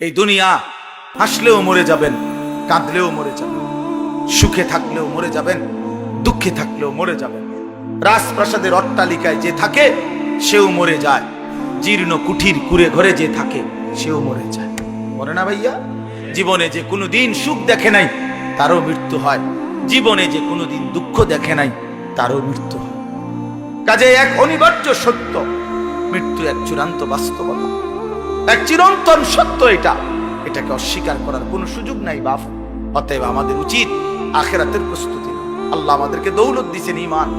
এই দুনিয়া হাসলেও মরে যাবেন, কাঁদলেও মরে যাবেন, সুখে থাকলেও মরে যাবেন, দুঃখে থাকলেও মরে যাবেন। রাজপ্রাসাদের অট্টালিকায় যে থাকে সেও মরে যায়, জীর্ণ কুঠির কুড়ে ঘরে যে থাকে সেও মরে যায়। মরে না ভাইয়া? জীবনে যে কোনোদিন সুখ দেখে নাই তারও মৃত্যু হয়, জীবনে যে কোনোদিন দুঃখ দেখে নাই তারও মৃত্যু হয়। কাজে এক অনিবার্য সত্য, মৃত্যু এক চূড়ান্ত বাস্তবতা, এক চিরন্তন সত্য। এটাকে অস্বীকার করার কোনো সুযোগ নাই বাপ। অতএব আমাদের উচিত আখিরাতের প্রস্তুতি। আল্লাহ আমাদেরকে দৌলত দিয়েছেন, ঈমান।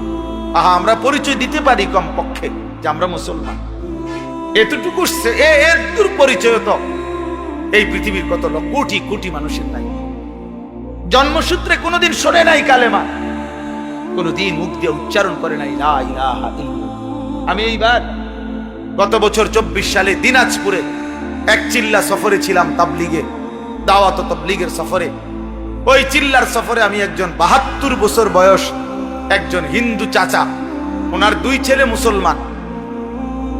আমরা পরিচয় দিতে পারি কমপক্ষে যে আমরা মুসলমান, এতটুকু এর পরিচয় তো এই পৃথিবীর কত কোটি কোটি মানুষের নাই। জন্মসূত্রে কোনোদিন শোনে নাই কালেমা, কোনোদিন মুখ দিয়ে উচ্চারণ করে নাই লা ইলাহা ইল্লাল্লাহ। আমি এইবার গত বছর 24 সালে দিনাজপুরে এক চিল্লা সফরে ছিলাম, তাবলিগে, দাওয়াত তাবলিগের সফরে। ওই চিল্লার সফরে আমি একজন 72 বছর বয়স একজন হিন্দু চাচা, ওনার 2 ছেলে মুসলমান,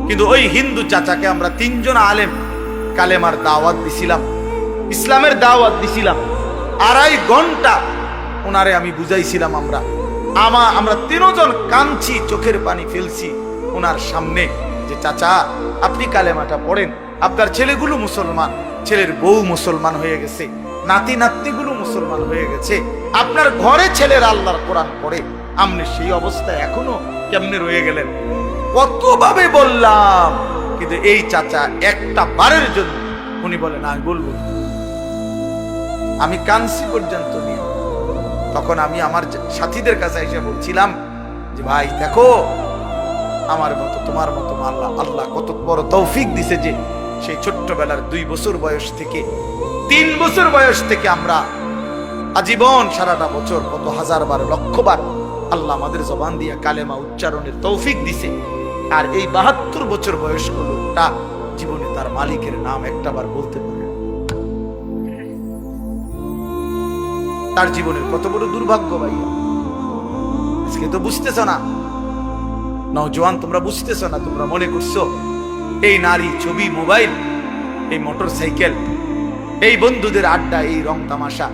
কিন্তু ওই হিন্দু চাচাকে আমরা 3 জন আলেম কালেমার দাওয়াত দিছিলাম, ইসলামের দাওয়াত দিছিলাম। 2.5 ঘন্টা ওনারে আমি বুঝাইছিলাম। আমরা 3 জন কাঁদছি, চোখের পানি ফেলছি ওনার সামনে, যে চাচা আপনি কালেমাটা পড়েন, আপনার ছেলেগুলো মুসলমান, ছেলের বউ মুসলমান হয়ে গেছে, নাতি নাতনিগুলো মুসলমান হয়ে গেছে, আপনার ঘরে ছেলের আল্লাহর কোরআন পড়ে, আপনি সেই অবস্থায় এখনো কেমনে রয়ে গেলেন? কতভাবে বললাম, কিন্তু এই চাচা একটা বারের জন্য উনি বলে না, আমি বলবো। আমি কানসি পর্যন্ত নিয়ে তখন আমি আমার সাথীদের কাছে এসে বলছিলাম যে ভাই দেখো, আমার মতো তোমার মতো আল্লাহ কত বড় তৌফিক দিছে যে সেই ছোট্টবেলার 2 বছর বয়স থেকে 3 বছর বয়স থেকে আমরা আজীবন সারাটা বছর কত হাজারবার লক্ষবার আল্লাহ আমাদের জবান দিয়ে কালেমা উচ্চারণের তৌফিক দিছে। আর এই 72 বছর বয়স্ক লোকটা জীবনে তার মালিকের নাম একটাবার বলতে পারে। তার জীবনের কত বড় দুর্ভাগ্য ভাইয়া। আজকে তো বুঝতেছ না, নওজোয়ান তোমরা বুঝতেছ না, তোমরা মনে করছো এই নারী, ছবি, মোবাইল, এই মোটর সাইকেল, এই বন্ধুদের আড্ডা, এই রং তামাশা,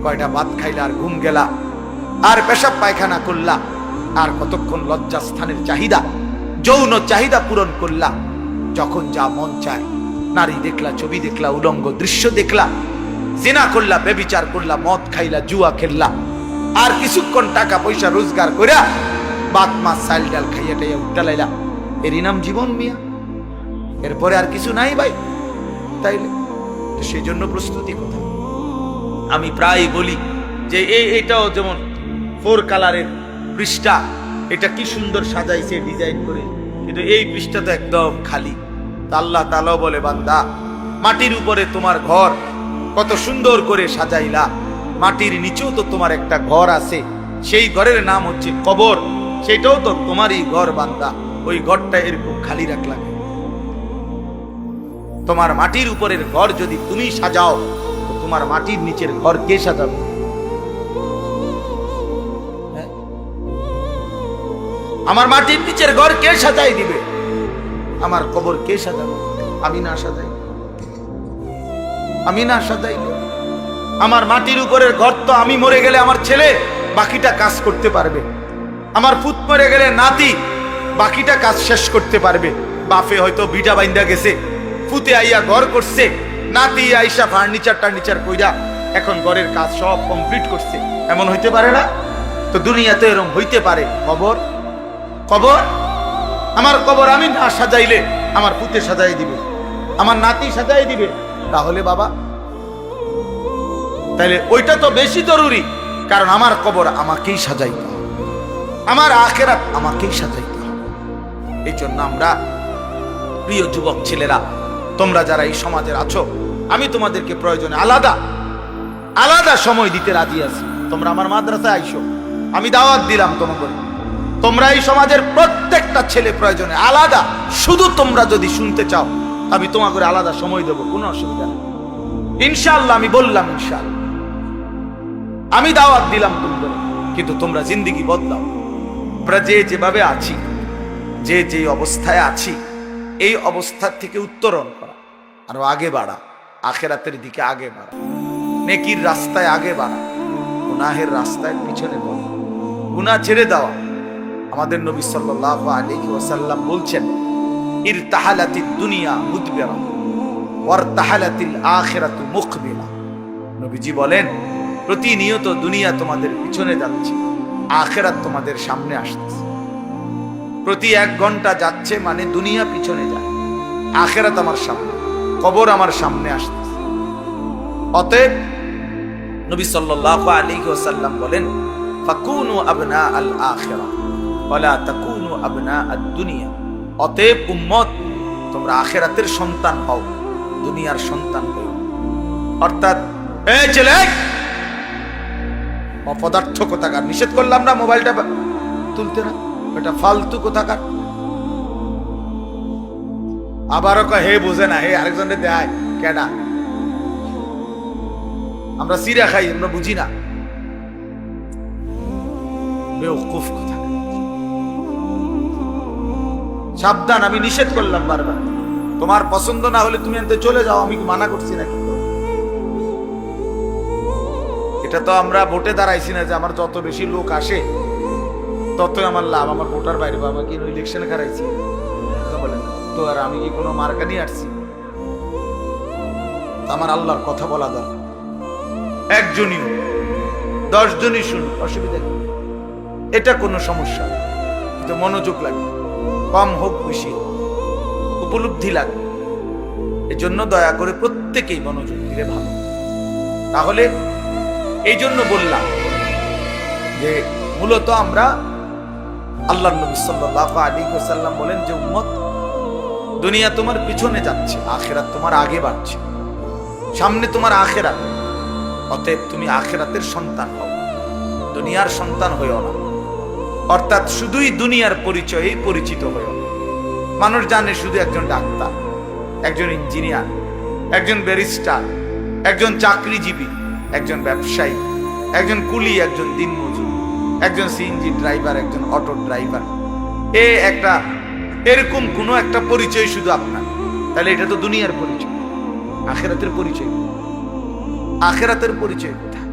কয়টা ভাত খাইলা আর ঘুম গেলা, আর পেশাব পায়খানা করলা, আর কতক্ষণ লজ্জাস্থানের চাহিদা, যৌন চাহিদা পূরণ করলা, যখন যা মন চায় নারী দেখলা, ছবি দেখলা, উলঙ্গ দৃশ্য দেখলা, জিনা করলা, ব্যভিচার করলা, মদ খাইলা, জুয়া খেললা, আর কিছুক্ষণ টাকা পয়সা রোজগার কইরা ভাত মাছ চাল ডাল খাইয়া টাইয়া উঠালাইলা, এরই নাম জীবন মিয়া? এরপরে আর কিছু নাই ভাই। তাইলে সেই জন্য প্রস্তুতি কোথায়? আমি প্রায় বলি যে এটাও যেমন 4 কালারের পৃষ্ঠা, এটা কি সুন্দর সাজাইছে ডিজাইন করে, কিন্তু এই পৃষ্ঠা তো একদম খালি। আল্লাহ তাআলা বলে, বান্দা মাটির উপরে তোমার ঘর কত সুন্দর করে সাজাইলা, মাটির নিচেও তো তোমার একটা ঘর আছে, সেই ঘরের নাম হচ্ছে কবর, সেটাও তো তোমারই ঘর বান্দা, ওই ঘরটা এরকম খালি রাখলা। তোমার মাটির উপরের ঘর যদি তুমি সাজাও, তো তোমার মাটির নিচের ঘর কে সাজাবে? আমার মাটির নিচের ঘর কে সাজাই দিবে? আমার কবর কে সাজাবে? আমি না সাজাই, আমি না সাজাইলে আমার মাটির উপরের ঘর তো আমি মরে গেলে আমার ছেলে বাকিটা কাজ করতে পারবে, আমার পুত মরে গেলে নাতি বাকিটা কাজ শেষ করতে পারবে। বাপে হয়তো বিটা বাইন্দা গেছে, পুতে আইয়া ঘর করছে, নাতি আইসা ফার্নিচার কইরা এখন ঘরের কাজ সব কমপ্লিট করছে। এমন হইতে পারে না? তো দুনিয়াতে এরকম হইতে পারে। কবর আমার কবর আমি না সাজাইলে আমার পুতে সাজাই দিবে, আমার নাতি সাজাই দিবে। তাহলে বাবা, তাহলে ওইটা তো বেশি জরুরি, কারণ আমার কবর আমাকেই সাজাইতে হবে, আমার আখিরাত আমাকেই সাজাইতে হবে। এই জন্য আমরা, প্রিয় যুবক ছেলেরা, তোমরা যারা এই সমাজের আছো, আমি তোমাদেরকে প্রয়োজনে আলাদা সময় দিতে রাজি আছি। তোমরা আমার মাদ্রাসায় আইসো, আমি দাওয়াত দিলাম তোমাকে। তোমরা এই সমাজের প্রত্যেকটা ছেলে প্রয়োজনে আলাদা, শুধু তোমরা যদি শুনতে চাও আমি তোমাকে আলাদা সময় দেবো, কোনো অসুবিধা নেই ইনশাআল্লাহ। আমি বললাম ইনশাআল্লাহ, আমি দাওয়াত দিলাম তোমাদের, কিন্তু তোমরা জিন্দেগি বদলাও। আমরা যেভাবে আছি, যে অবস্থায় আছি, এই অবস্থা থেকে উত্তরণ করা, আরো আগে বাড়া, আখেরাতের দিকে আগে বাড়া, নেকির রাস্তায় আগে বাড়া, গুনাহের রাস্তায় পিছনে পড়া, গুনাহ ছেড়ে দেওয়া। আমাদের নবী সাল্লাল্লাহু আলাইহি ওয়াসাল্লাম বলছেন, ইরতাহালাতিদ দুনিয়া মুদবিরা ওয়ারতাহালাতিল আখিরাতু মুকবিলা। নবীজি বলেন, প্রতিনিয়ত দুনিয়া তোমাদের পিছনে যাচ্ছে, আখিরাত তোমাদের সামনে আসছে। প্রতি 1 ঘন্টা যাচ্ছে মানে দুনিয়া পিছনে যায়, আখিরাত আমার সামনে, কবর আমার সামনে আসছে। অতএব নবী সাল্লাল্লাহু আলাইহি ওয়াসাল্লাম বলেন, ফাকুনু আবনা আল আখিরা ওয়ালা তাকুনু আবনা আদ দুনিয়া। অতএব উম্মত, তোমরা আখিরাতের সন্তান হও, দুনিয়ার সন্তান হও। অর্থাৎ এই ছেলে, অপদার্থ কোথাকার, নিষেধ করলাম না মোবাইলটা তুলতে না, এটা ফালতু কোথাকার। আবারও কয় হে বুঝে না, হে আরেকজনের দেয় কেডা, আমরা সিরা খাই, আমরা বুঝি না। বেওকুফ কোথাকার। সাবধান, আমি নিষেধ করলাম বারবার। তোমার পছন্দ না হলে তুমি এনতে চলে যাও, আমি মানা করছি নাকি? এটা তো আমরা ভোটে দাঁড়াইছি না যে আমার যত বেশি লোক আসে ততই আমার লাভ, আমার ভোটার বাইরে বাবা কি ইলেকশনে খারাইছি তো বলেন তো, আর আমি কি কোনো মার্কা নিয়ে আসছি? আমার আল্লাহর কথা বলা দরকার। একজনই 10 জনই শুনুক, অসুবিধা নেই, এটা কোনো সমস্যা না। কিন্তু মনোযোগ লাগবে, কম হোক বেশি হোক, উপলব্ধি লাগবে। এজন্য দয়া করে প্রত্যেকেই মনোযোগ দিলে ভালো। তাহলে এই জন্য বললাম যে মূলত আমরা, আল্লাহর নবী সাল্লাল্লাহু আলাইহি ওয়াসাল্লাম বলেন যে উম্মত, দুনিয়া তোমার পিছনে যাচ্ছে, আখিরাত তোমার আগে বাড়ছে, সামনে তোমার আখিরাত। অতএব তুমি আখিরাতের সন্তান হও, দুনিয়ার সন্তান হইও না। অর্থাৎ শুধুই দুনিয়ার পরিচয়েই পরিচিত হইও না। মানুষ জানে শুধু একজন ডাক্তার, একজন ইঞ্জিনিয়ার, একজন ব্যারিস্টার, একজন চাকরিজীবী, একজন ব্যবসায়ী, একজন কুলি, একজন দিনমজুর, একজন সিএনজি ড্রাইভার, একজন অটো ড্রাইভার। এরকম কোনো একটা পরিচয় শুধু আপনার, তাহলে এটা তো দুনিয়ার পরিচয়। আখিরাতের পরিচয়, আখিরাতের পরিচয় কোথায়?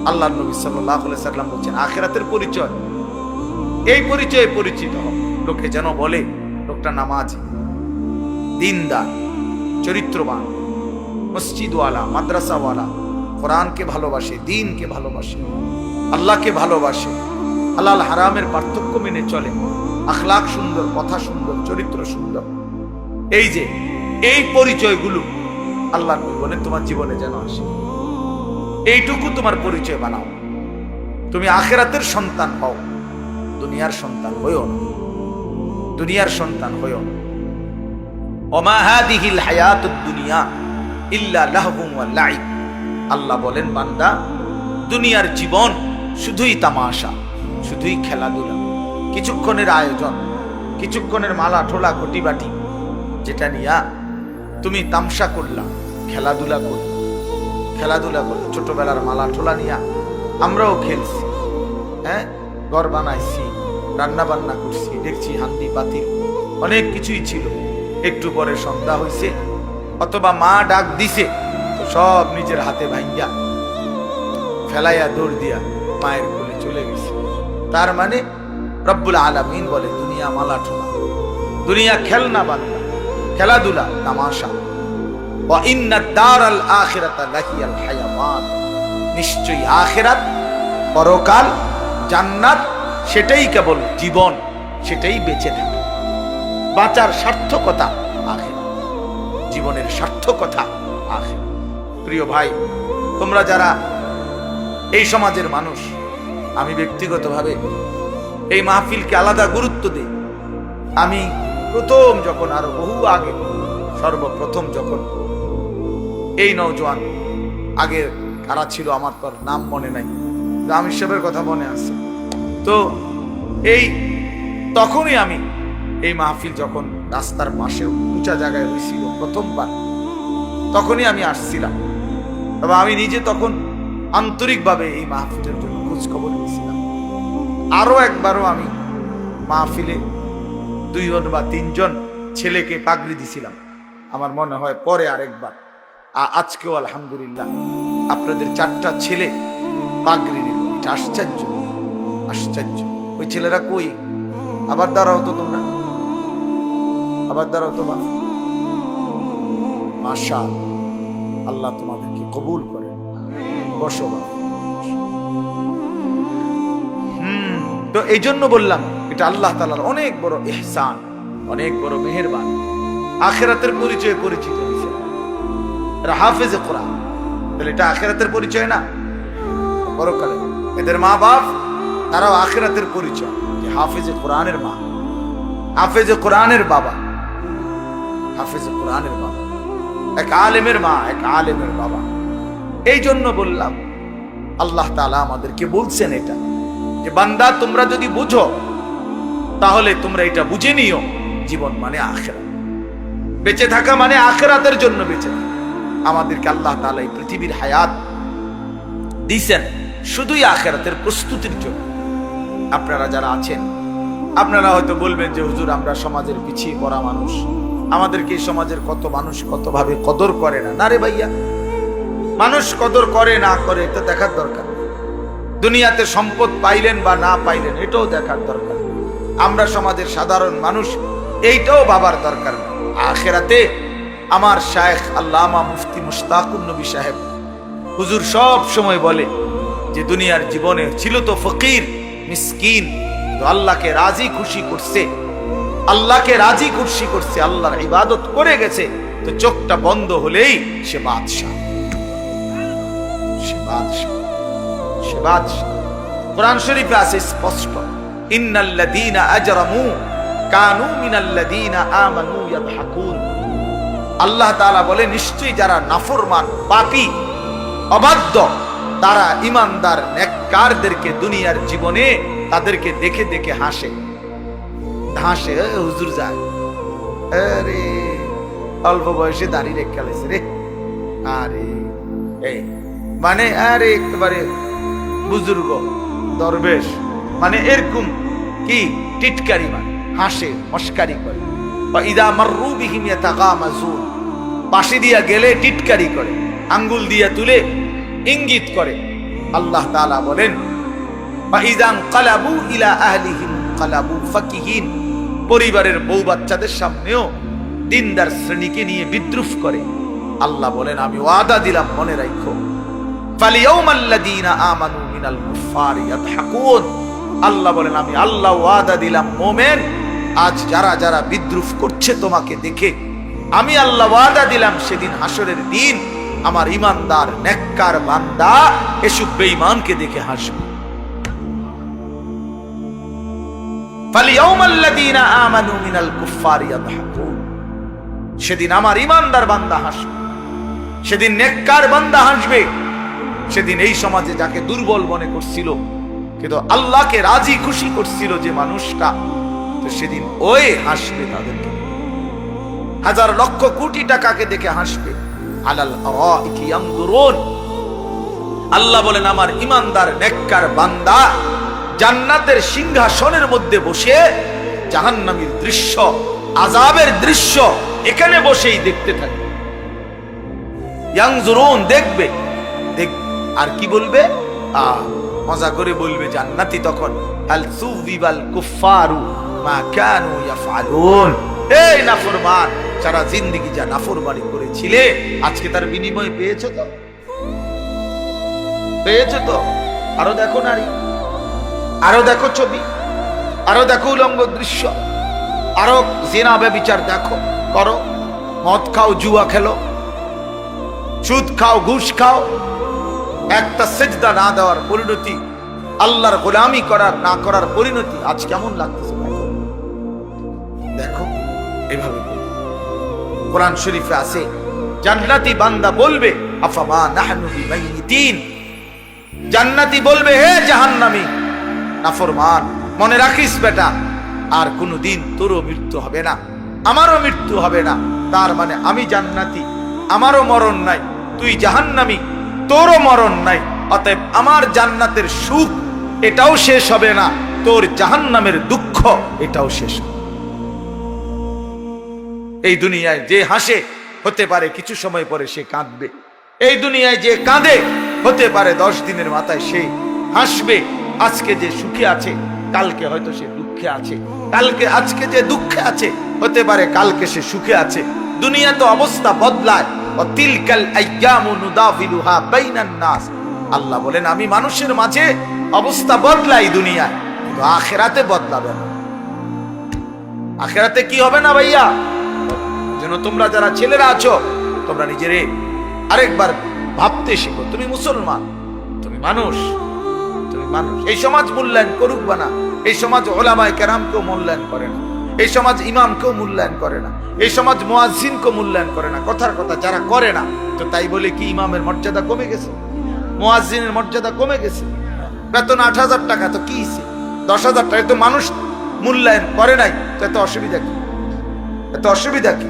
আল্লাহর নবী সাল্লাল্লাহু আলাইহি ওয়াসাল্লাম বলেন, আখিরাতের পরিচয় এই পরিচয়ে পরিচিত হও, লোকে যেন বলে লোকটা নামাজি, দিনদার, চরিত্রবান, মসজিদওয়ালা, মাদ্রাসাওয়ালা, কোরআনকে ভালোবাসে, দ্বীনকে ভালোবাসে, আল্লাহকে ভালোবাসে, হালাল হারামের পার্থক্য মেনে চলে, আখলাক সুন্দর, কথা সুন্দর, চরিত্র সুন্দর। এই যে এই পরিচয়গুলো আল্লাহ নবী বলেন তোমার জীবনে যেন আসে। এইটুকু তোমার পরিচয় বানাও। তুমি আখিরাতের সন্তান হও, দুনিয়ার সন্তান হইও না, দুনিয়ার সন্তান হইও না। ওমা হাদিহিল হায়াতুদ দুনিয়া ইল্লা লাহবুন ওয়া লাইব। আল্লাহ বলেন, বান্দা, দুনিয়ার জীবন শুধুই তামাশা, শুধুই খেলাধুলা, কিছুক্ষণের আয়োজন, কিছুক্ষণের মালা ঠোলা ঘটি বাটি, যেটা নিয়া তুমি তামসা করলা, খেলাধুলা করলা, খেলাধুলা করলা। ছোটবেলার মালা ঠোলা নিয়া আমরাও খেলছি, হ্যাঁ, ঘর বানাইছি, রান্না বান্না করছি, দেখছি হান্ডি পাতিল অনেক কিছুই ছিল। একটু পরে সন্ধ্যা হইছে অথবা মা ডাক দিছে, তো সব নিজের হাতে ভাঙ্গা ফেলাইয়া দৌড় দিয়া মায়ের কোলে চলে গেছে। তার মানে রব্বুল আলামিন বলে দুনিয়া মালা ঠোলা, দুনিয়া খেলনা বান্দা, খেলাধুলা, তামাশা। ওয়া ইন্নাদ দারাল আখিরাতা লাহিয়াল হায়াওয়ান। নিশ্চয়ই আখিরাত, পরকাল, জান্নাত, সেটাই কেবল জীবন, সেটাই বেঁচে থাকে। বাঁচার সার্থকতা আখিরাত, জীবনের সার্থকতা আখিরাত। প্রিয় ভাই, তোমরা যারা এই সমাজের মানুষ, আমি ব্যক্তিগতভাবে এই মাহফিলকে আলাদা গুরুত্ব দিই। আমি প্রথম যখন, আরো বহু আগে, সর্বপ্রথম যখন এই নওজোয়ান, আগে কারা ছিল আমার তো নাম মনে নাই, আমির সাহেবের কথা মনে আছে, তো এই তখনই আমি এই মাহফিল যখন রাস্তার পাশে উঁচা জায়গায় হয়েছিল প্রথমবার, তখনই আমি আসছিলাম। তবে আমি নিজে তখন আন্তরিকভাবে এই মাহফিলের জন্য খোঁজ খবর নিয়েছিলাম। আরো একবারও আমি মাহফিলে 2 জন বা 3 জন ছেলেকে পাগড়ি দিছিলাম, আমার মনে হয় পরে আরেকবার। আজকেও আলহামদুলিল্লাহ আপনাদের 4টা ছেলে পাগড়ি নিল। এটা আশ্চর্য, আশ্চর্য। ওই ছেলেরা কই? আবার দাঁড়াও তো তোমরা, আবার দাঁড়াও তো। মাশাআল্লাহ, আল্লাহ তোমাদেরকে কবুল করে। বসো। তো এই জন্য বললাম এটা আল্লাহ তাআলার অনেক বড় ইহসান, অনেক বড় মেহেরবান। আখিরাতের পরিচয় পরিচিত হয়েছে এরা হাফেজে কোরআন। তাহলে এটা আখিরাতের পরিচয় না? পরকালে এদের মা বাপ তারাও আখিরাতের পরিচয়, যে হাফেজে কোরআনের মা, হাফেজে কোরআনের বাবা, হাফেজে কোরআনের বাবা, এক আলেমের মা, এক আলেমের বাবা। এই জন্য বললাম আল্লাহ তাআলা আমাদেরকে বলছেন এটা, যে বান্দা তোমরা যদি বুঝো তাহলে তোমরা এটা বুঝে নিও, জীবন মানে আখিরাত, বেঁচে থাকা মানে আখিরাতের জন্য বেঁচে থাকা। আমাদেরকে আল্লাহ তাআলা এই পৃথিবীর হায়াত দিয়েছেন শুধুই আখিরাতের প্রস্তুতির জন্য। আপনারা যারা আছেন আপনারা হয়তো বলবেন যে হুজুর আমরা সমাজের পিছিয়ে পড়া মানুষ, আমাদেরকে এই সমাজের কত মানুষ কতভাবে কদর করে না। না রে ভাইয়া, মানুষ কদর করে না করে এটা দেখার দরকার। দুনিয়াতে সম্পদ পাইলেন বা না পাইলেন এটাও দেখার দরকার। আমরা সমাজের সাধারণ মানুষ এইটাও ভাবার দরকার। আখিরাতে আমার শায়েখ আল্লামা মুফতি মুশতাকুন নবী সাহেব হুজুর সব সময় বলে যে দুনিয়ার জীবনে ছিল তো ফকির মিসকিন, তো আল্লাহকে রাজি খুশি করছে, আল্লাহকে রাজি খুশি করছে, আল্লাহর ইবাদত করে গেছে, তো চোখটা বন্ধ হলেই সে বাদশা, সে বাদশা, সে বাদশা। কোরআন শরীফে আছে স্পষ্ট, ইন্নাল্লাযীনা আজরামু কানু মিনাল্লাযীনা আমানু ইয়াদহাকুন। আল্লাহ তাআলা বলে নিশ্চয়ই যারা নাফরমান, পাপী, অবাধ্য, তারা ইমানদার নেককারদেরকে দুনিয়ার জীবনে তাদেরকে দেখে দেখে হাসে, হাসে। হুজুর যায়, আরে অল্প বয়সে দাঁড়িয়ে রেখে গেছে রে, আরে এই মানে আরে একেবারে বুজুর্গ দরবেশ, মানে এরকম কি টিটকারি, মানে হাসে মস্কারি করে। ইদা মাররু বিহিম ইয়াতাগামাজুন, পাশে দিয়া গেলে টিটকারি করে, আঙ্গুল দিয়া তুলে ইঙ্গিত করে। আল্লাহ তাআলা বলেন ফাইযান কালাবু ইলা আহলিহিম কালাবু ফাকিহিন, পরিবারের বউ বাচ্চাদের সামনেও দিনদার শ্রেণীকে নিয়ে বিদ্রুপ করে। আল্লাহ বলেন আমি ওয়াদা দিলাম, মনে রাখো, ফালিয়াউমাল্লাযীনা আমানু মিনাল কুফফারি ইয়াদহাকুন। আল্লাহ বলেন আমি আল্লাহ ওয়াদা দিলাম, মুমিন আজ যারা যারা বিদ্রুপ করছে তোমাকে দেখে, আমি আল্লাহ ওয়াদা দিলাম সেদিন হাসরের দিন আমার ইমানদার নেককার বান্দা এসব বেঈমানকে দেখে হাসবে। ফালিয়াউমাল্লাযীনা আমানু মিনাল কুফফারি ইয়াদহাকুন, সেদিন আমার ইমানদার বান্দা হাসবে, সেদিন নেককার বান্দা হাসবে। সেদিন এই সমাজে যাকে দুর্বল মনে করছিল কিন্তু আল্লাহকে রাজি খুশি করছিল যে মানুষটা, তো সেদিন ওই হাসবে তাদেরকে, হাজার লক্ষ কোটি টাকাকে দেখে হাসবে। আলাল আরাইকি ইয়ানজুরুন। আল্লাহ বলেন আমার ইমানদার নেককার বান্দা জান্নাতের সিংহাসনের মধ্যে বসে জাহান্নামীর দৃশ্য, আযাবের দৃশ্য এখানে বসেই দেখতে থাকবে। ইয়ানজুরুন, দেখবে, দেখবে। আর কি বলবে? মজা করে বলবে জান্নাতি তখন, আল সুবিবাল কুফফারু মা কানু ইয়াফআলুন। এই নাফরমান, সারা জিন্দেগি যা নাফরমানি করেছিলে আজকে তার বিনিময় পেয়েছো তো, পেয়েছো তো। আরো দেখো নারী, আরো দেখো ছবি, আরো দেখো উলঙ্গ দৃশ্য, আরো জিনা ব্যভিচার দেখো, করো, মদ খাও, জুয়া খেলো, সুদ খাও, ঘুষ খাও। একটা সেজদা না দেওয়ার পরিণতি, আল্লাহর গোলামি করার না করার পরিণতি আজ কেমন লাগতেছে দেখো। এভাবে কোরআন শরীফে আছে জান্নাতি বান্দা বলবে আফামা নাহনু বিমাইতিন, জান্নাতি বলবে হে জাহান্নামী নাফরমান, মনে রাখিস বেটা আর কোনদিন তোরও মৃত্যু হবে না, আমারও মৃত্যু হবে না। তার মানে আমি জান্নাতি, আমারও মরণ নাই, তুই জাহান্নামী, তোরও মরণ নাই। অতএব আমার জান্নাতের সুখ এটাও শেষ হবে না, তোর জাহান্নামের দুঃখ এটাও শেষ হবে। এই দুনিয়ায় যে হাসে হতে পারে কিছু সময় পরে সে কাঁদবে। এই দুনিয়ায় যে কাঁদে হতে পারে 10 দিনের মাথায় সে হাসবে। আজকে যে সুখে আছে কালকে হয়তো সে দুঃখে আছে, আজকে যে দুঃখে আছে হতে পারে কালকে সে সুখে আছে। দুনিয়া তো অবস্থা বদলায়। তিলকাল আইয়ামু নুদাফিলুহা বাইনান নাস। আল্লাহ বলেন আমি মানুষের মাঝে অবস্থা বদলাই দুনিয়ায়, কিন্তু আখিরাতে বদলাবে না। আখিরাতে কি হবে না ভাইয়া? যেন তোমরা যারা ছেলেরা আছো তোমরা নিজেরে আরেকবার ভাবতে শিখো। তুমি মুসলমান, তুমি মানুষ, তুমি মানুষ। এই সমাজ মূল্যায়ন করুক বা না, এই সমাজ ওলামায়ে কেরামকেও মূল্যায়ন করে না, এই সমাজ ইমামকেও মূল্যায়ন করে না, এই সমাজ মুয়াজ্জিনকেও মূল্যায়ন করে না। কথার কথা যারা করে না, তো তাই বলে কি ইমামের মর্যাদা কমে গেছে? মুয়াজ্জিনের মর্যাদা কমে গেছে? বেতন 8,000 টাকা, তো কি 10,000 টাকা তো মানুষ মূল্যায়ন করে নাই, তো এত অসুবিধা কি? এত অসুবিধা কি?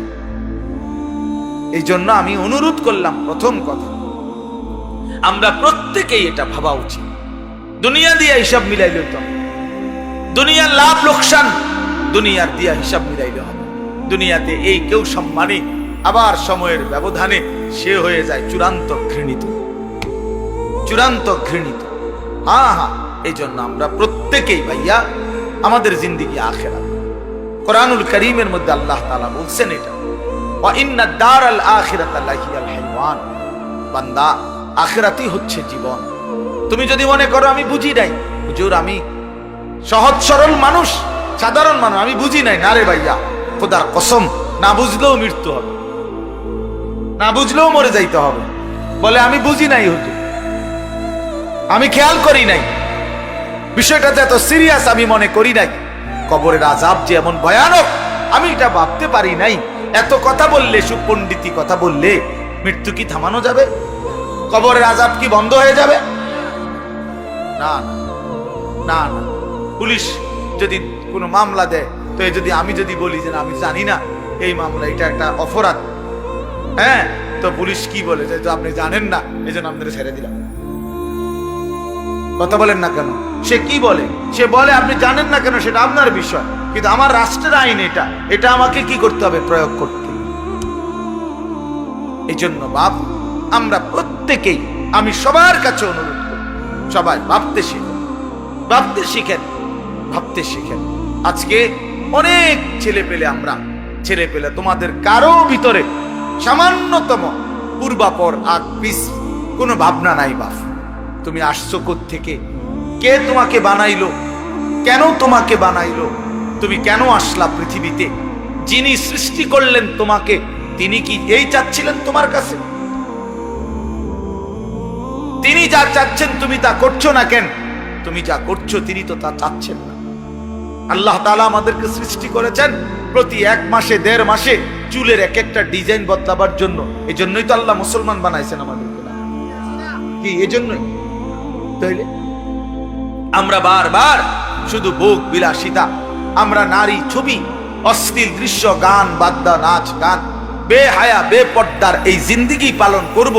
এই জন্য আমি অনুরোধ করলাম, প্রথম কথা আমরা প্রত্যেকেই এটা ভাবা উচিত। দুনিয়া দিয়ে হিসাব মিলাইলে তো, দুনিয়ার লাভ লোকসান দুনিয়ার দিয়া হিসাব মিলাইলে হবে। দুনিয়াতে এই কেউ সম্মানী, আবার সময়ের ব্যবধানে সে হয়ে যায় চূড়ান্ত ঘৃণিত, চূড়ান্ত ঘৃণিত। হ্যাঁ, এই জন্য আমরা প্রত্যেকেই ভাইয়া আমাদের জিন্দেগি আখিরাত। কোরআনুল কারীমের মধ্যে আল্লাহ তাআলা বলছেন এটা, ওয়া ইন্নাদ দারাল আখিরাতা লাহিয়াল হাইওয়ান। বান্দা, আখিরাতই হচ্ছে জীবন। তুমি যদি মনে করো আমি বুঝি নাই, হুজুর আমি সহজ সরল মানুষ, সাধারণ মানুষ, আমি বুঝি নাই, না রে ভাইয়া, খোদার কসম, না বুঝলেও মৃত্যু হবে, না বুঝলেও মরে যাইতে হবে। বলে আমি বুঝি নাই হুজুর, আমি খেয়াল করি নাই, বিষয়টা যে এত সিরিয়াস আমি মনে করি নাই, কবরের আযাব যে এমন ভয়ানক আমি এটা ভাবতে পারি নাই। এত কথা বললে, সুপণ্ডিতি কথা বললে মৃত্যু কি থামানো যাবে? কবরের আযাব কি বন্ধ হয়ে যাবে? না না না। পুলিশ যদি কোনো মামলা দেয়, তো যদি আমি যদি বলি যে আমি জানি না এই মামলা, এটা একটা অপরাধ, হ্যাঁ, তো পুলিশ কি বলে যে আপনি জানেন না এই জন্য আপনাদের ছেড়ে দিলাম। কথা বলেন না কেন? সে কি বলে? সে বলে আপনি জানেন না কেন সেটা আপনার বিষয়, কিন্তু আমার রাষ্ট্রের আইন এটা আমাকে কি করতে হবে? প্রয়োগ করতে। এই জন্য বাপ, আমরা প্রত্যেকেই, আমি সবার কাছে অনুরোধ করি, সবাই ভাবতে শিখেন, ভাবতে শিখেন, ভাবতে শিখেন। আজকে অনেক ছেলে পেলে তোমাদের কারো ভিতরে সামান্যতম পূর্বাপর আগ পিছ কোনো ভাবনা নাই। বাপ, তুমি আসছো কোত্থেকে? কে তোমাকে বানাইলো? কেন তোমাকে বানাইলো? তুমি কেন আসলা পৃথিবীতে? যিনি সৃষ্টি করলেন তোমাকে, তিনি কি এই চাচ্ছিলেন তোমার কাছে? তিনি যা চাচ্ছেন তুমি তা করছো না কেন? তুমি যা করছো তিনি তো তা চাচ্ছেন না। আল্লাহ তাআলা আমাদেরকে সৃষ্টি করেছেন প্রতি 1 মাসে 1.5 মাসে চুলের এক একটা ডিজাইন বদলাবার জন্য। এই জন্যই তো আল্লাহ মুসলমান বানাইছেন আমাদেরকে, কি এই জন্যই? তাইলে আমরা বারবার শুধু ভোগ বিলাসিতা, আমরা নারী ছবি, অশ্লীল দৃশ্য, গান বাদ্যা, নাচ গান, বেহায়া বেপর্দার এই জিন্দেগি পালন করব।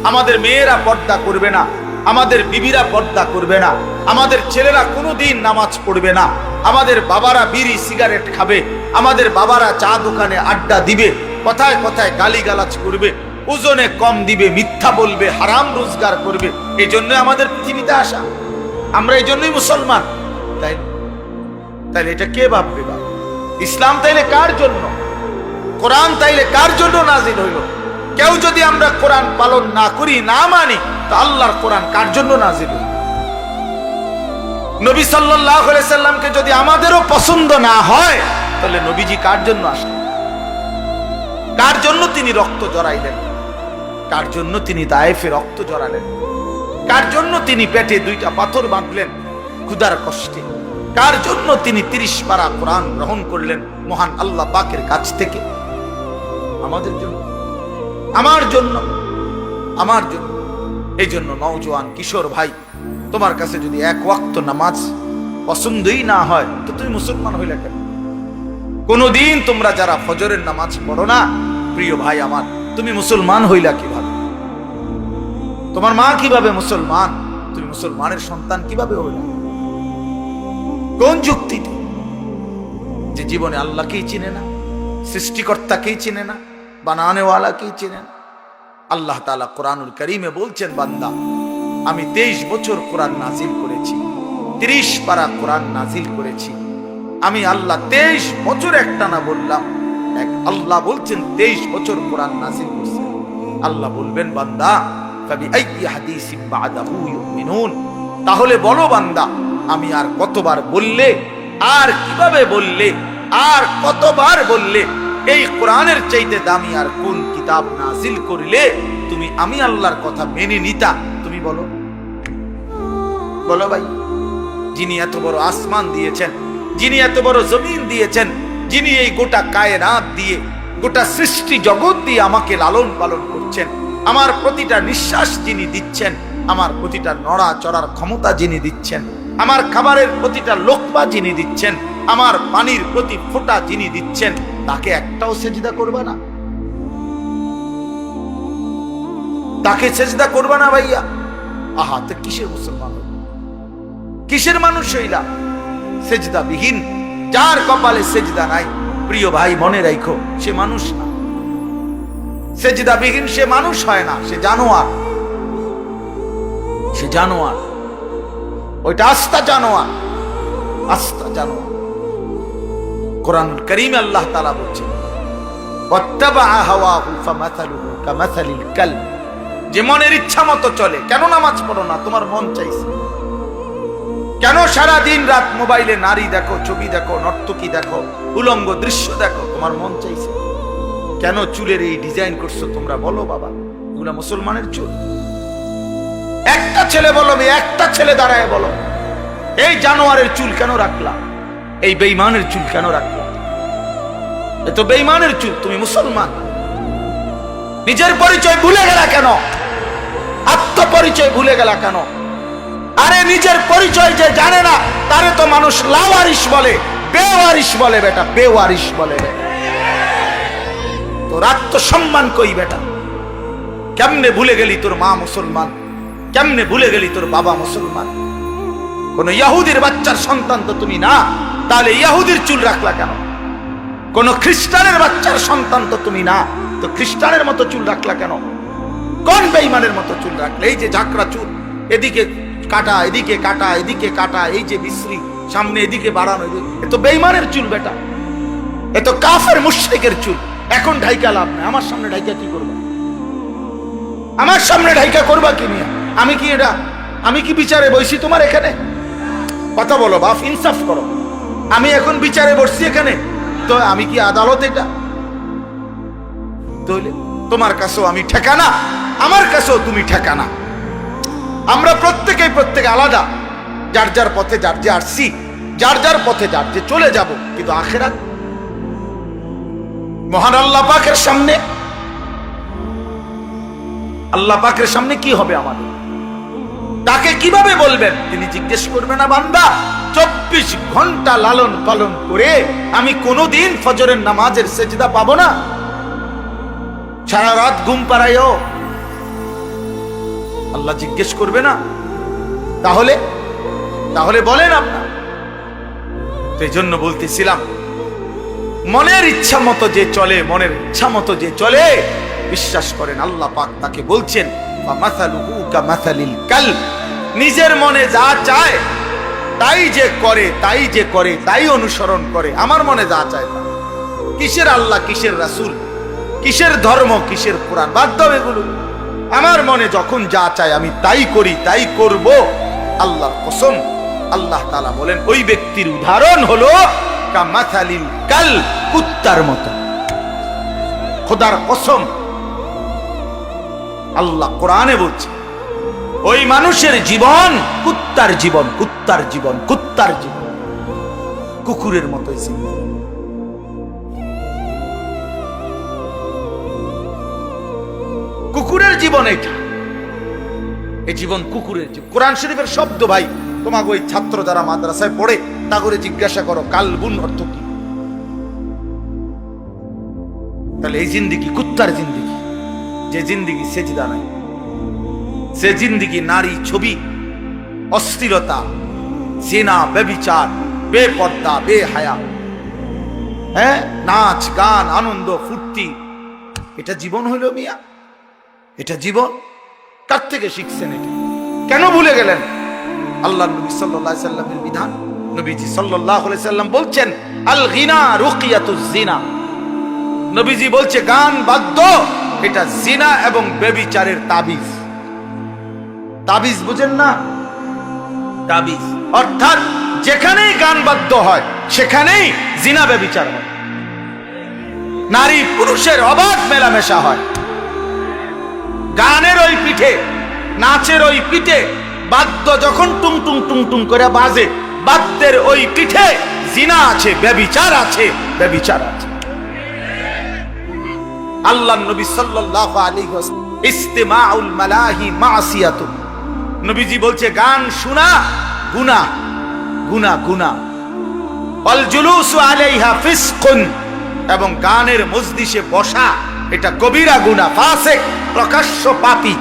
আমাদের মেয়েরা পর্দা করবে না, আমাদের বিবিরা পর্দা করবে না, আমাদের ছেলেরা কোনোদিন নামাজ পড়বে না, আমাদের বাবারা বিড়ি সিগারেট খাবে, আমাদের বাবারা চা দোকানে আড্ডা দিবে, কথায় কথায় গালিগালাজ করবে, ওজনে কম দিবে, মিথ্যা বলবে, হারাম রোজগার করবে। এই জন্য আমাদের পৃথিবীতে আসা, আমরা এই জন্যই মুসলমান। তাইলে এটা কে ভাববে? বাবা, ইসলাম তাইলে কার জন্য? কোরআন তাইলে কার জন্য নাজিল হইল? কেউ যদি আমরা কোরআন পালন না করি, না মানি, তো আল্লাহর কোরআন কার জন্য নাজিল হইল? নবী সাল্লাল্লাহু আলাইহি সাল্লামকে যদি আমাদেরও পছন্দ না হয়, তাহলে নবীজি কার জন্য আসলেন? কার জন্য তিনি রক্ত জড়াইলেন? কার জন্য তিনি তায়েফে রক্ত জড়ালেন? কার জন্য তিনি পেটে 2টা পাথর বাঁধলেন ক্ষুধার কষ্টে? কার জন্য তিনি 30 পারা কোরআন গ্রহণ করলেন মহান আল্লাহ পাকের কাছ থেকে? আমাদের জন্য, আমার জন্য, আমার জন্য। এই জন্য নওজোয়ান কিশোর ভাই, তোমার কাছে যদি 1 ওয়াক্ত নামাজ পছন্দই না হয়, তো তুমি মুসলমান হইলে কেন? কোনদিন তোমরা যারা ফজরের নামাজ পড়ো না, প্রিয় ভাই আমার, তুমি মুসলমান হইলা কিভাবে? তোমার মা কিভাবে মুসলমান? তুমি মুসলমানের সন্তান কিভাবে হইলা? কোন যুক্তিতে? যে জীবনে আল্লাহকেই চিনে না, সৃষ্টিকর্তাকেই চিনে না, বানানেওয়ালাকেই চেনেন। আল্লাহ তাআলা কোরআনুল কারীমে বলছেন, বান্দা আমি 23 বছর কোরআন নাজিল করেছি, 30 পারা কোরআন নাজিল করেছি। আমি আল্লাহ 23 বছর একটানা বললাম, এক আল্লাহ বলছেন 23 বছর কোরআন নাজিল করছেন। আল্লাহ বলবেন, বান্দা ফাবিআইয়ি হাদিসিন বা'দাহু ইউমিনুন, তাহলে বলো বান্দা আমি আর কতবার বললে, আর কিভাবে বললে, আর কতবার বললে এই কোরআনের চাইতে দামি আর কোন কিতাব নাজিল করলে তুমি আমি আল্লাহর কথা মেনে নিতা? তুমি বলো, বলো ভাই। যিনি এত বড় আসমান দিয়েছেন, যিনি এত বড় জমিন দিয়েছেন, যিনি এই গোটা কায়নাত দিয়ে, গোটা সৃষ্টি জগৎ দিয়ে আমাকে লালন পালন করছেন, আমার প্রতিটা নিঃশ্বাস যিনি দিচ্ছেন, আমার প্রতিটা নড়া চড়ার ক্ষমতা যিনি দিচ্ছেন, আমার খাবারের প্রতিটা লোকমা যিনি দিচ্ছেন, আমার পানির প্রতি ফোঁটা যিনি দিচ্ছেন, তাকে একটাও সেজদা করবে না? তাকে সেজদা করবে না ভাইয়া? আহা, তো কিসের মুসলমান, কিসের মানুষ হইলা? সেজদা বিহীন, যার কপালে সেজদা নাই, প্রিয় ভাই মনে রাখো, সে মানুষ না। সেজদা বিহীন সে মানুষ হয় না, সে জানোয়ার। সে জানোয়ার, ওইটা আস্তা জানোয়ার, আস্তা জানোয়ার। কোরআন কারীমে আল্লাহ তাআলা বলছেন, ওয়াত্তাবা হাওয়াহু ফামাসালুহু কামাসালিল কালব, যে মনের ইচ্ছা মতো চলে। কেন নামাজ পড়ো না? তোমার মন চাইছে। কেন সারা দিন রাত মোবাইলে নারী দেখো, ছবি দেখো, নর্তকী দেখো, উলঙ্গ দৃশ্য দেখো? তোমার মন চাইছে। কেন চুলের এই ডিজাইন করছো তোমরা? বলো বাবা, এগুলা মুসলমানের চুল? একটা ছেলে বলো, একটা ছেলে দাঁড়ায় বলো, এই জানোয়ারের চুল কেন রাখলা? এই বেঈমানের চুল কেন রাখলা? এ তো বেঈমানের চুল। তুমি মুসলমান, নিজের পরিচয় ভুলে গেলা কেন? আত্মপরিচয় ভুলে গেলা কেন? আরে নিজের পরিচয় যে জানে না তারে তো মানুষ লাওয়ারিশ বলে, বেওয়ারিশ বলে বেটা, বেওয়ারিশ বলে বেটা। তোর আত্মসম্মান কই বেটা? কেমনে ভুলে গেলি তোর মা মুসলমান? কেমনে ভুলে গেলি তোর বাবা মুসলমান? কোন ইহুদির বাচ্চার সন্তান তো তুমি না, তাহলে ইহুদির চুল রাখলা কেন? কোন খ্রিস্টানের বাচ্চার সন্তান তো তুমি না, তো খ্রিস্টানের মতো চুল রাখলা কেন? কোন বেঈমানের মতো চুল রাখলে? এই যে ঝাঁকড়া চুল, এদিকে কাটা, এদিকে কাটা, এদিকে কাটা, এই যে বিশ্রী, সামনে এদিকে বাড়ানো, এ তো বেঈমানের চুল বেটা, এ তো কাফের মুশরিকের চুল। এখন ঢাইকা লাভ নাই। আমার সামনে ঢাইকা কি করবা? আমার সামনে ঢাইকা করবা কি নিয়ে? আমি কি এটা, আমি কি বিচারে বসি তোমার এখানে? কথা বলো বাপ, ইনসাফ করো। আমি এখন বিচারে বসছি এখানে, তো আমি কি আদালত? এটা তাহলে তোমার কাছেও আমি ঠেকানা, আমার কাছেও তুমি ঠেকানা। আমরা প্রত্যেকে আলাদা, যার যার পথে যার যে আসছি, যার যার পথে যার যে চলে যাব। কিন্তু আখিরাত মহান আল্লাহ পাকের সামনে, আল্লাহ পাকের সামনে কি হবে আমাদের? তাকে কিভাবে বলবেন? তিনি জিজ্ঞেস করবে না, বান্দা 24 ঘন্টা লালন পালন করে আমি কোনোদিন ফজরের নামাজের সেজদা পাবো না? সারা রাত ঘুম পাড়াইও, আল্লাহ জিজ্ঞেস করবে না? তাহলে তাহলে বলেন আপনার। সেই জন্য বলতেছিলাম, মনের ইচ্ছা মতো যে চলে, মনের ইচ্ছা মতো যে চলে, বিশ্বাস করেন আল্লাহ পাক তাকে বলছেন ফামাসালুহু কামাসালিল কালব, নিজের মনে যা চায় তাই যে করে, তাই অনুসরণ করে। আমার মনে যা চায় তা। কিসের আল্লাহ, কিসের রাসূল, কিসের ধর্ম, কিসের কোরআন? বাদ দাও এগুলো। আমার মনে যখন যা চায় আমি তাই করি, তাই করব। আল্লাহর কসম, আল্লাহ তাআলা বলেন ওই ব্যক্তির উদাহরণ হলো কামাসালিল কালব, কুত্তার মতো। খোদার কসম, আল্লাহ কোরআনে বলছে ওই মানুষের জীবন কুত্তার জীবন, কুত্তার জীবন, কুত্তার জীবন, কুকুরের মতোই ছিল। কুকুরের জীবন এটা, এই জীবন কুকুরের জীবন। কোরআন শরীফের শব্দ ভাই, তোমাকে ওই ছাত্র যারা মাদ্রাসায় পড়ে তা করে জিজ্ঞাসা করো কালবুন অর্থ কি। তাহলে এই জিন্দিগি কুত্তার জিন্দিগি, যে জিন্দিগি সেজদা নাই, সে জিন্দিগি নারী, ছবি, অস্থিরতা, জিনা, ব্যভিচার, বেপর্দা, বেহায়া, হ্যাঁ, নাচ গান, আনন্দ ফুর্তি, এটা জীবন হইল মিয়া? এটা জীবন? কার থেকে শিখছেন এটা? কেন ভুলে গেলেন আল্লাহ নবী সাল্লাল্লাহু আলাইহি সাল্লামের বিধান? নবীজি সাল্লাল্লাহু আলাইহি সাল্লাম বলছেন, আল গিনা রুকিয়াতুজ জিনা। নবীজি বলছে গান বাদ্য এটা জিনা এবং ব্যভিচারের তাবিজ। তাবিজ বুঝেন না? তাবিজ অর্থাৎ যেখানেই গান বাদ্য হয় সেখানেই জিনা ব্যভিচার হয়, নারী পুরুষের অবাধ মেলামেশা হয়। গানের ওই পিঠে, নাচের ওই পিঠে বাদ্য যখন টুং টুং টুং টুং করে বাজে, বাদ্যের ওই পিঠে জিনা আছে, ব্যভিচার আছে, ব্যভিচার আছে। আল্লাহ নবী সাল্লাল্লাহু আলাইহি ওয়াসাল্লাম ইস্তিমাউল মালাহি মাসিয়াতু, নবীজি বলছে গান শোনা গুনাহ, গুনাহ, গুনাহ। ওয়াল জুলুসু আলাইহা ফিসকুন, এবং গানের মজলিসে বসা এটা কবিরা গুনাহ, ফাসিক, প্রকাশ্য পাপী।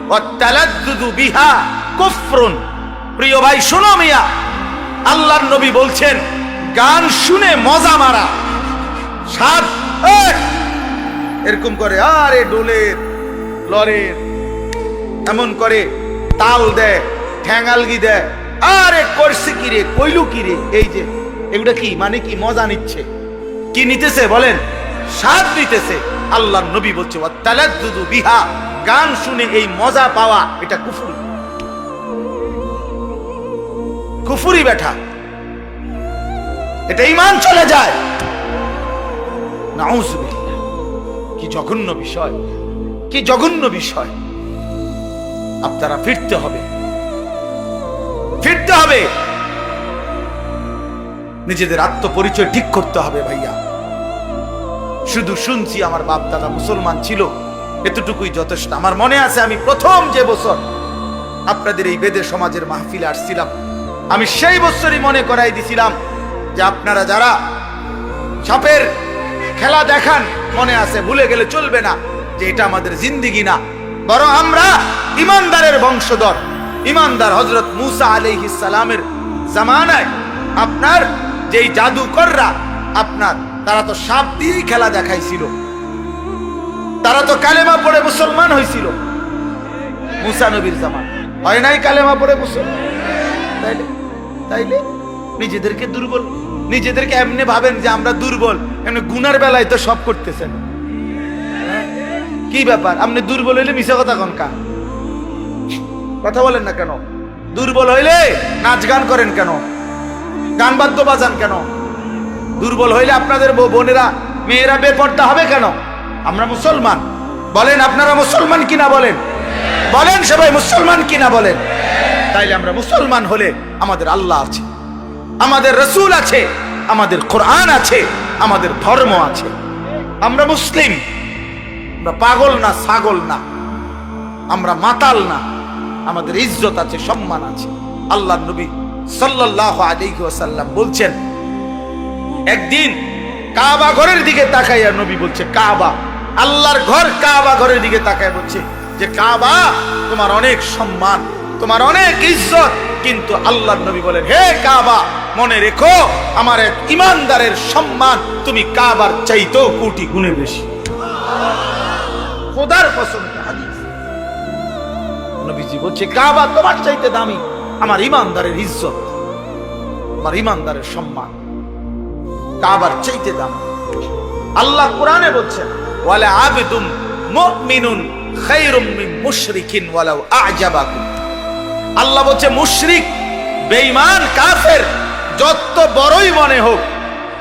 ওয়াত তালাদ্দুদু বিহা কুফরুন। প্রিয় ভাই শোনো মিয়া, আল্লাহর নবী বলছেন গান শুনে মজা মারা, সাত এরকম করে আরে ডোলের লরের এমন করে তাল দেয়, ঠ্যাঙ্গালগি দেয়, আরে করছে কি রে, কইলু কি রে, এই যে এগুলা কি মানে কি মজা নিচ্ছে, কি নিতেছে বলেন? স্বাদ নিতেছে। আল্লাহর নবী বলছে ওয়াতালাদ্দুদু বিহা, গান শুনে এই মজা পাওয়া এটা কুফরি, কুফরি বেটা, এটা ঈমান চলে যায়। নাউযুবিল্লাহ, কি জঘন্য বিষয়, কি জঘন্য বিষয়। আপনারা ফিরতে হবে, ফিরতে হবে, নিজেদের আত্মপরিচয় ঠিক করতে হবে ভাইয়া। শুধু শুনছি আমার বাপ দাদা মুসলমান ছিল, এতটুকুই যথেষ্ট। আমার মনে আছে আমি প্রথম যে বছর আপনাদের এই বেদে সমাজের মাহফিলে আসছিলাম, আমি সেই বছরই মনে করাই দিছিলাম যে আপনারা যারা সাপের খেলা দেখান, মনে আছে, ভুলে গেলে চলবে না যে এটা আমাদের জিন্দেগি না, বরং আমরা ইমানদারের বংশধর। ইমানদার হযরত মূসা আলাইহিস সালামের জামানায় আপনার যেই জাদুকররা আপনার, তারা তো সাপ দিয়েই খেলা দেখাইছিল, তারা তো কালেমা পড়ে মুসলমান হয়েছিল। মূসা নবীর জামান হয় নাই কালেমা পড়ে মুসলমান? তাইলে তাইলে নিজেদেরকে দুর্বল, নিজেদেরকে এমনি ভাবেন যে আমরা দুর্বল, এমনি গুনার বেলায় তো সব করতেছেন। কি ব্যাপার, আপনি দুর্বল হইলে মিশা কথা কনকা কথা বলেন না কেন? দুর্বল হইলে নাচ গান করেন কেন? গান বাদ্য বাজান কেন? দুর্বল হইলে আপনাদের বোনেরা মেয়েরা বেপর্দা হবে কেন? আমরা মুসলমান, বলেন আপনারা মুসলমান কিনা বলেন? বলেন সবাই মুসলমান কিনা বলেন? তাইলে আমরা মুসলমান হলে আমাদের আল্লাহ আছে, আমাদের রসুল আছে, আমাদের কোরআন আছে, আমাদের ধর্ম আছে। আমরা মুসলিম, আমরা পাগল না, ছাগল না, আমরা মাতাল না, আমাদের ইজ্জত আছে, সম্মান আছে। আল্লাহর নবী সাল্লাল্লাহু আলাইহি ওয়াসাল্লাম বলছেন, একদিন কাবা ঘরের দিকে তাকাইয়া নবী বলছে, কাবা, আল্লাহর ঘর, কাবা ঘরের দিকে তাকায় বলছে যে কাবা তোমার অনেক সম্মান, তোমার অনেক ইজ্জত, কিন্তু আল্লাহর নবী বলেন, হে কাবা, মনে রেখো আমার এক ইমানদারের সম্মান তুমি কাবার চাইতেও কোটি গুণে বেশি। খোদার কসম, হাদিস নবীজি বলছে কাবা তোমার চাইতে দামি, আমার ইমানদারের ইজ্জত, আমার ইমানদারের সম্মান কাবার চাইতে দামি। আল্লাহ কোরআনে বলছেন, ওয়ালা আবদুম মুমিনুন খায়রুম মিন মুশরিকিন ওয়ালাউ আ'জাবাকুম। আল্লাহ বলছে মুশরিক, বেঈমান, কাফের যত বড়ই মনে হোক,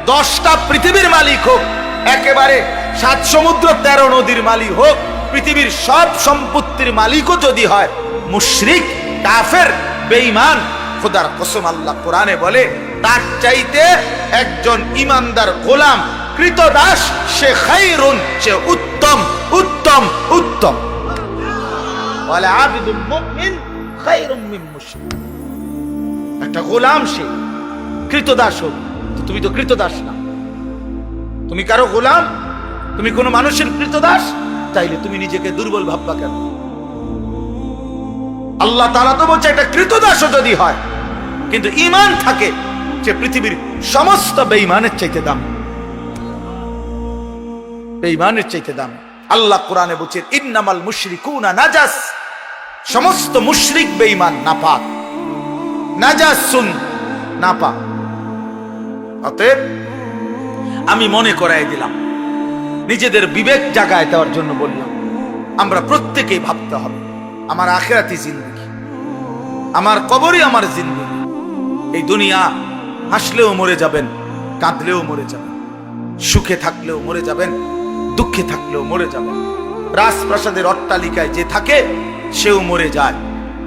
10টা পৃথিবীর মালিক হোক, একেবারে 7 সমুদ্র 13 নদীর মালিক হোক, পৃথিবীর সব সম্পত্তির মালিকও যদি হয়, মুশরিক, কাফের, বেঈমান, খোদার কসম আল্লাহ কোরআনে বলে তার চাইতে একজন ইমানদার গোলাম, কৃতদাস, সে খায়রুন, সে উত্তম, উত্তম, উত্তম। ওয়ালা আবদুল মুমিন খায়রুম মিন মুশরিক। একটা গোলাম সে কৃতদাস হোক, তুমি তো কৃতদাস না, তুমি কারো গোলাম, তুমি কোনো মানুষের কৃতদাস, তাইলে তুমি নিজেকে দুর্বল ভাববা কেন? আল্লাহ তাআলা তো বলছে এটা কৃতদাসও যদি হয়, কিন্তু ঈমান থাকে, সে পৃথিবীর সমস্ত বেঈমানের চাইতে দামি। বেঈমানের চাইতে দামি। আল্লাহ কোরআনে বলছেন ইন্নামাল মুশরিকুনা নাজাস, সমস্ত মুশরিক বেঈমান নাপাক, নাজাসুন নাপাক। অতএব আমি মনে করাই দিলাম, নিজেদের বিবেক জাগায় দেওয়ার জন্য বললাম, আমরা প্রত্যেকেই ভাবতে হবে আমার আখিরাতি জিন্দেগি, আমার কবরই আমার জিন্দেগি। এই দুনিয়া হাসলেও মরে যাবেন, কাঁদলেও মরে যাবেন, সুখে থাকলেও মরে যাবেন, দুঃখে থাকলেও মরে যাবেন। রাজপ্রাসাদের অট্টালিকায় যে থাকে সেও মরে যায়,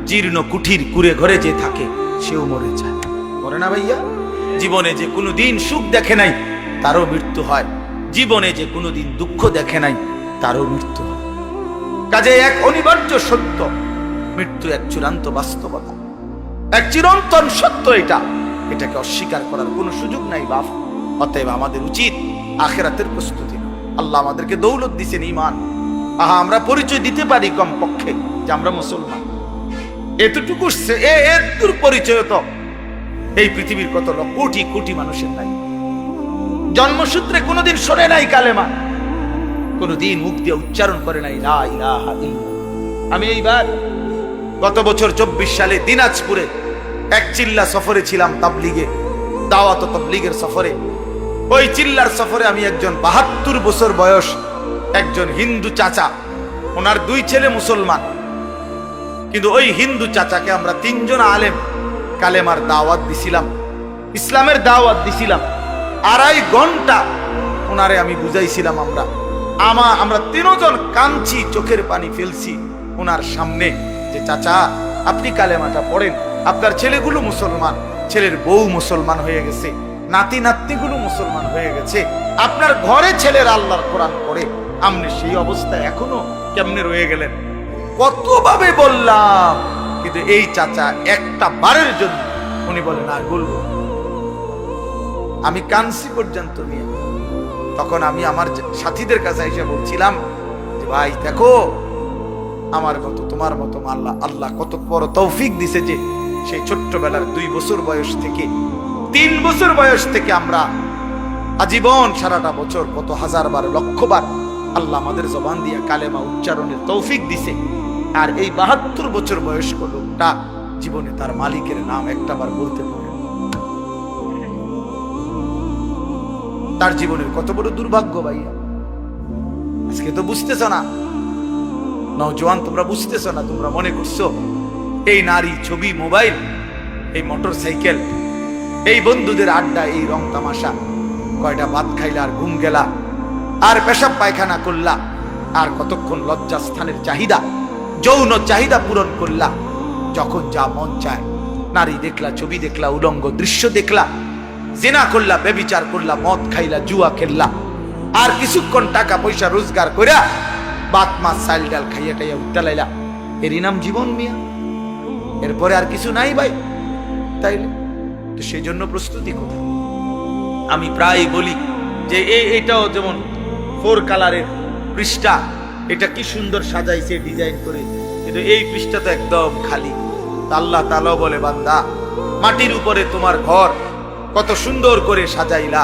জীর্ণ কুঠির কুড়ে ঘরে যে থাকে সেও মরে যায়। মরে না ভাইয়া? জীবনে যে কোনোদিন সুখ দেখে নাই তারও মৃত্যু হয়, জীবনে যে কোনোদিন দুঃখ দেখে নাই তারও মৃত্যু হয়। কাজে এক অনিবার্য সত্য, মৃত্যু এক চূড়ান্ত বাস্তবতা, এক চিরন্তন সত্য। এটাকে অস্বীকার করার কোনো সুযোগ নাই বাপ। অতএব আমাদের উচিত আখিরাতের প্রস্তুতি। আল্লাহ আমাদেরকে দৌলত দিয়েছেন ঈমান। আমরা পরিচয় দিতে পারি কমপক্ষে যে আমরা মুসলমান, এতটুকু এর পরিচয় তো এই পৃথিবীর কত কোটি কোটি মানুষের নাই। জন্মসূত্রে কোনোদিন শোনে নাই কালেমা, কোনোদিন মুখ দিয়ে উচ্চারণ করে নাই লা ইলাহা ইল্লাল্লাহ। আমি এইবার গত বছর 24 সালে দিনাজপুরে এক চিল্লা সফরে ছিলাম, তাবলিগে, দাওয়াত তাবলিগের সফরে। ওই চিল্লার সফরে আমি একজন 72 বছর বয়স একজন হিন্দু চাচা, ওনার 2 ছেলে মুসলমান, কিন্তু ওই হিন্দু চাচাকে আমরা 3 জন আলেম কালেমার দাওয়াত দিছিলাম, ইসলামের দাওয়াত দিছিলাম। 2.5 ঘন্টা ওনারে আমি বুঝাইছিলাম। আমরা 3 জন কাঁদছি, চোখের পানি ফেলছি ওনার সামনে, যে চাচা আপনি কালেমাটা পড়েন, আপনার ছেলেগুলো মুসলমান, ছেলের বউ মুসলমান হয়ে গেছে, নাতি নাতনিগুলো মুসলমান হয়ে গেছে, আপনার ঘরে ছেলের আল্লাহর কোরআন পড়ে, আপনি সেই অবস্থায় এখনো কেমনে রয়ে গেলেন? কতভাবে বললাম, কিন্তু এই চাচা একটা বারের জন্য উনি বলেন আর বলবো। আমি কানসি পর্যন্ত নিয়ে, তখন আমি আমার সাথীদের কাছে এসে বলছিলাম যে ভাই দেখো, আমার মতো তোমার মতো আল্লাহ কত বড় তৌফিক দিছে যে সেই ছোট্টবেলার 2 বছর বয়স থেকে 3 বছর বয়স থেকে আমরা আজীবন সারাটা বছর কত হাজারবার লক্ষবার আল্লাহ আমাদের জবান দিয়ে কালেমা উচ্চারণের তৌফিক দিছে। আর এই 72 বছর বয়স্ক লোকটা জীবনে তার মালিকের নাম একটাবার বলতে পারে। তার জীবনের কত বড় দুর্ভাগ্য ভাইয়া। আজকে তো বুঝতেছ না, নওজোয়ান তোমরা বুঝতেছ না, তোমরা মনে করছো এই নারী, ছবি, মোবাইল, এই মোটর সাইকেল, এই বন্ধুদের আড্ডা, এই রং তামাশা, কয়টা ভাত খাইলা আর ঘুম গেলা, আর পেশাব পায়খানা করলা, আর কতক্ষণ লজ্জাস্থানের চাহিদা, যৌন চাহিদা পূরণ করলা, যখন যা মন চায় নারী দেখলা, ছবি দেখলা, উলঙ্গ দৃশ্য দেখলা, জিনা করলা, ব্যভিচার করলা, মদ খাইলা, জুয়া খেললা, আর কিছুক্ষণ টাকা পয়সা রোজগার কইরা ভাত মাছ চাল ডাল খাইয়া টাইয়া উঠটালাইলা, এরই নাম জীবন মিয়া? এরপরে আর কিছু নাই ভাই। তাইলে তো সেই জন্য প্রস্তুতি কোথায়? আমি প্রায় বলি যে এটাও যেমন 4 কালারের পৃষ্ঠা, এটা কি সুন্দর সাজাইছে ডিজাইন করে, কিন্তু এই পৃষ্ঠা তো একদম খালি। আল্লাহ তাআলা বলে বান্দা, মাটির উপরে তোমার ঘর কত সুন্দর করে সাজাইলা,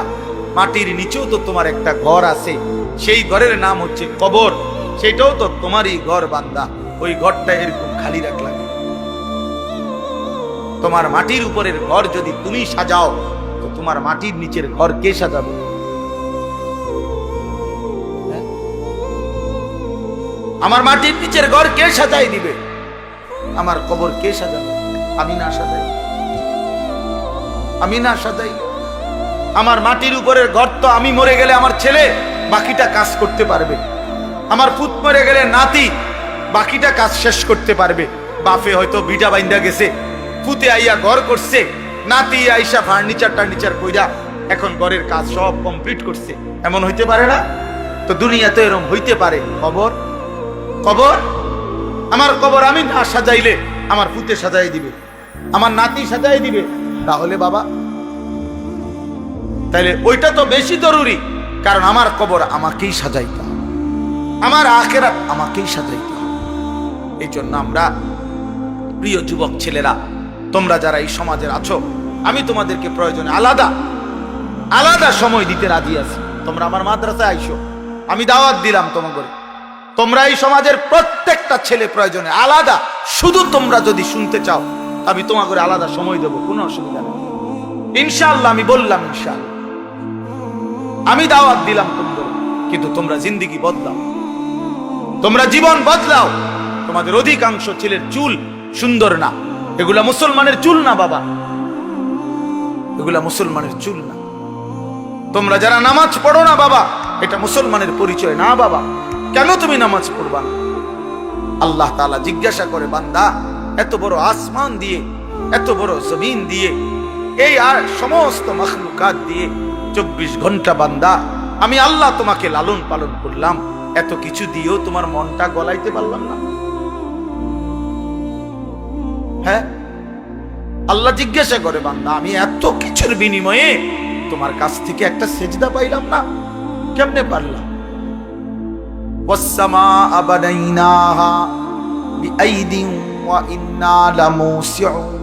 মাটির নিচেও তো তোমার একটা ঘর আছে, সেই ঘরের নাম হচ্ছে কবর, সেটাও তো তোমারই ঘর বান্দা, ওই ঘরটা এরকম খালি রাখলাম। তোমার মাটির উপরের ঘর যদি তুমি সাজাও, তো তোমার মাটির নিচের ঘর কে সাজাবে? আমার মাটির নিচের ঘর কে সাজাই দিবে? আমার কবর কে সাজাবে? আমি না সাজাই, আমি না সাজাই। আমার মাটির উপরের ঘর তো আমি মরে গেলে আমার ছেলে বাকিটা কাজ করতে পারবে, আমার পুত মরে গেলে নাতি বাকিটা কাজ শেষ করতে পারবে। বাপে হয়তো বিটা বাইন্দা গেছে, পুতে আইয়া ঘর করছে, নাতি আইসা ফার্নিচার কইরা এখন ঘরের কাজ সব কমপ্লিট করছে। এমন হইতে পারে না? তো দুনিয়াতে এরকম হইতে পারে। কবর, কবর, আমার কবর আমি না সাজাইলে আমার পুতে সাজাই দিবে, আমার নাতি সাজাই দিবে, তাহলে বাবা তাইলে ওইটা তো বেশি জরুরি, কারণ আমার কবর আমাকেই সাজাইতে হবে, আমার আখিরাত আমাকেই সাজাইতে হবে। এই জন্য আমরা প্রিয় যুবক ছেলেরা, তোমরা যারা এই সমাজের আছো, আমি তোমাদেরকে প্রয়োজনে আলাদা আলাদা সময় দিতে রাজি আছি। তোমরা আমার মাদ্রাসায় আইসো, আমি দাওয়াত দিলাম তোমাকে, তোমরা এই সমাজের প্রত্যেকটা ছেলে প্রয়োজনে আলাদা, শুধু তোমরা যদি শুনতে চাও আমি তোমাকে আলাদা সময় দেবো, কোনো অসুবিধা নেই ইনশাআল্লাহ। আমি বললাম ইনশাআল্লাহ, আমি দাওয়াত দিলাম তোমাদের, কিন্তু তোমরা জিন্দেগি বদলাও, তোমরা জীবন বদলাও। তোমাদের অধিকাংশ ছেলের চুল সুন্দর না, এগুলা মুসলমানের চুল না বাবা, এগুলা মুসলমানের চুল না। তোমরা যারা নামাজ পড়ো না বাবা, এটা মুসলমানের পরিচয় না বাবা। কেন তুমি নামাজ পড়বা না? আল্লাহ তাআলা জিজ্ঞাসা করে, বান্দা এত বড় আসমান দিয়ে, এত বড় জমিন দিয়ে, এই আর সমস্ত মাখলুকাত দিয়ে 24 ঘন্টা বান্দা আমি আল্লাহ তোমাকে লালন পালন করলাম, এত কিছু দিয়েও তোমার মনটা গলাইতে পারলাম না? হ্যাঁ, আল্লাহ জিজ্ঞাসা করে, বান্দা আমি এত কিছুর বিনিময়ে তোমার কাছ থেকে একটা সেজদা পাইলাম না, কেমনে পারলাম? ওয়াসসামাআ বানাইনাহা বিআইদিন ওয়া ইন্না লামুসিউন।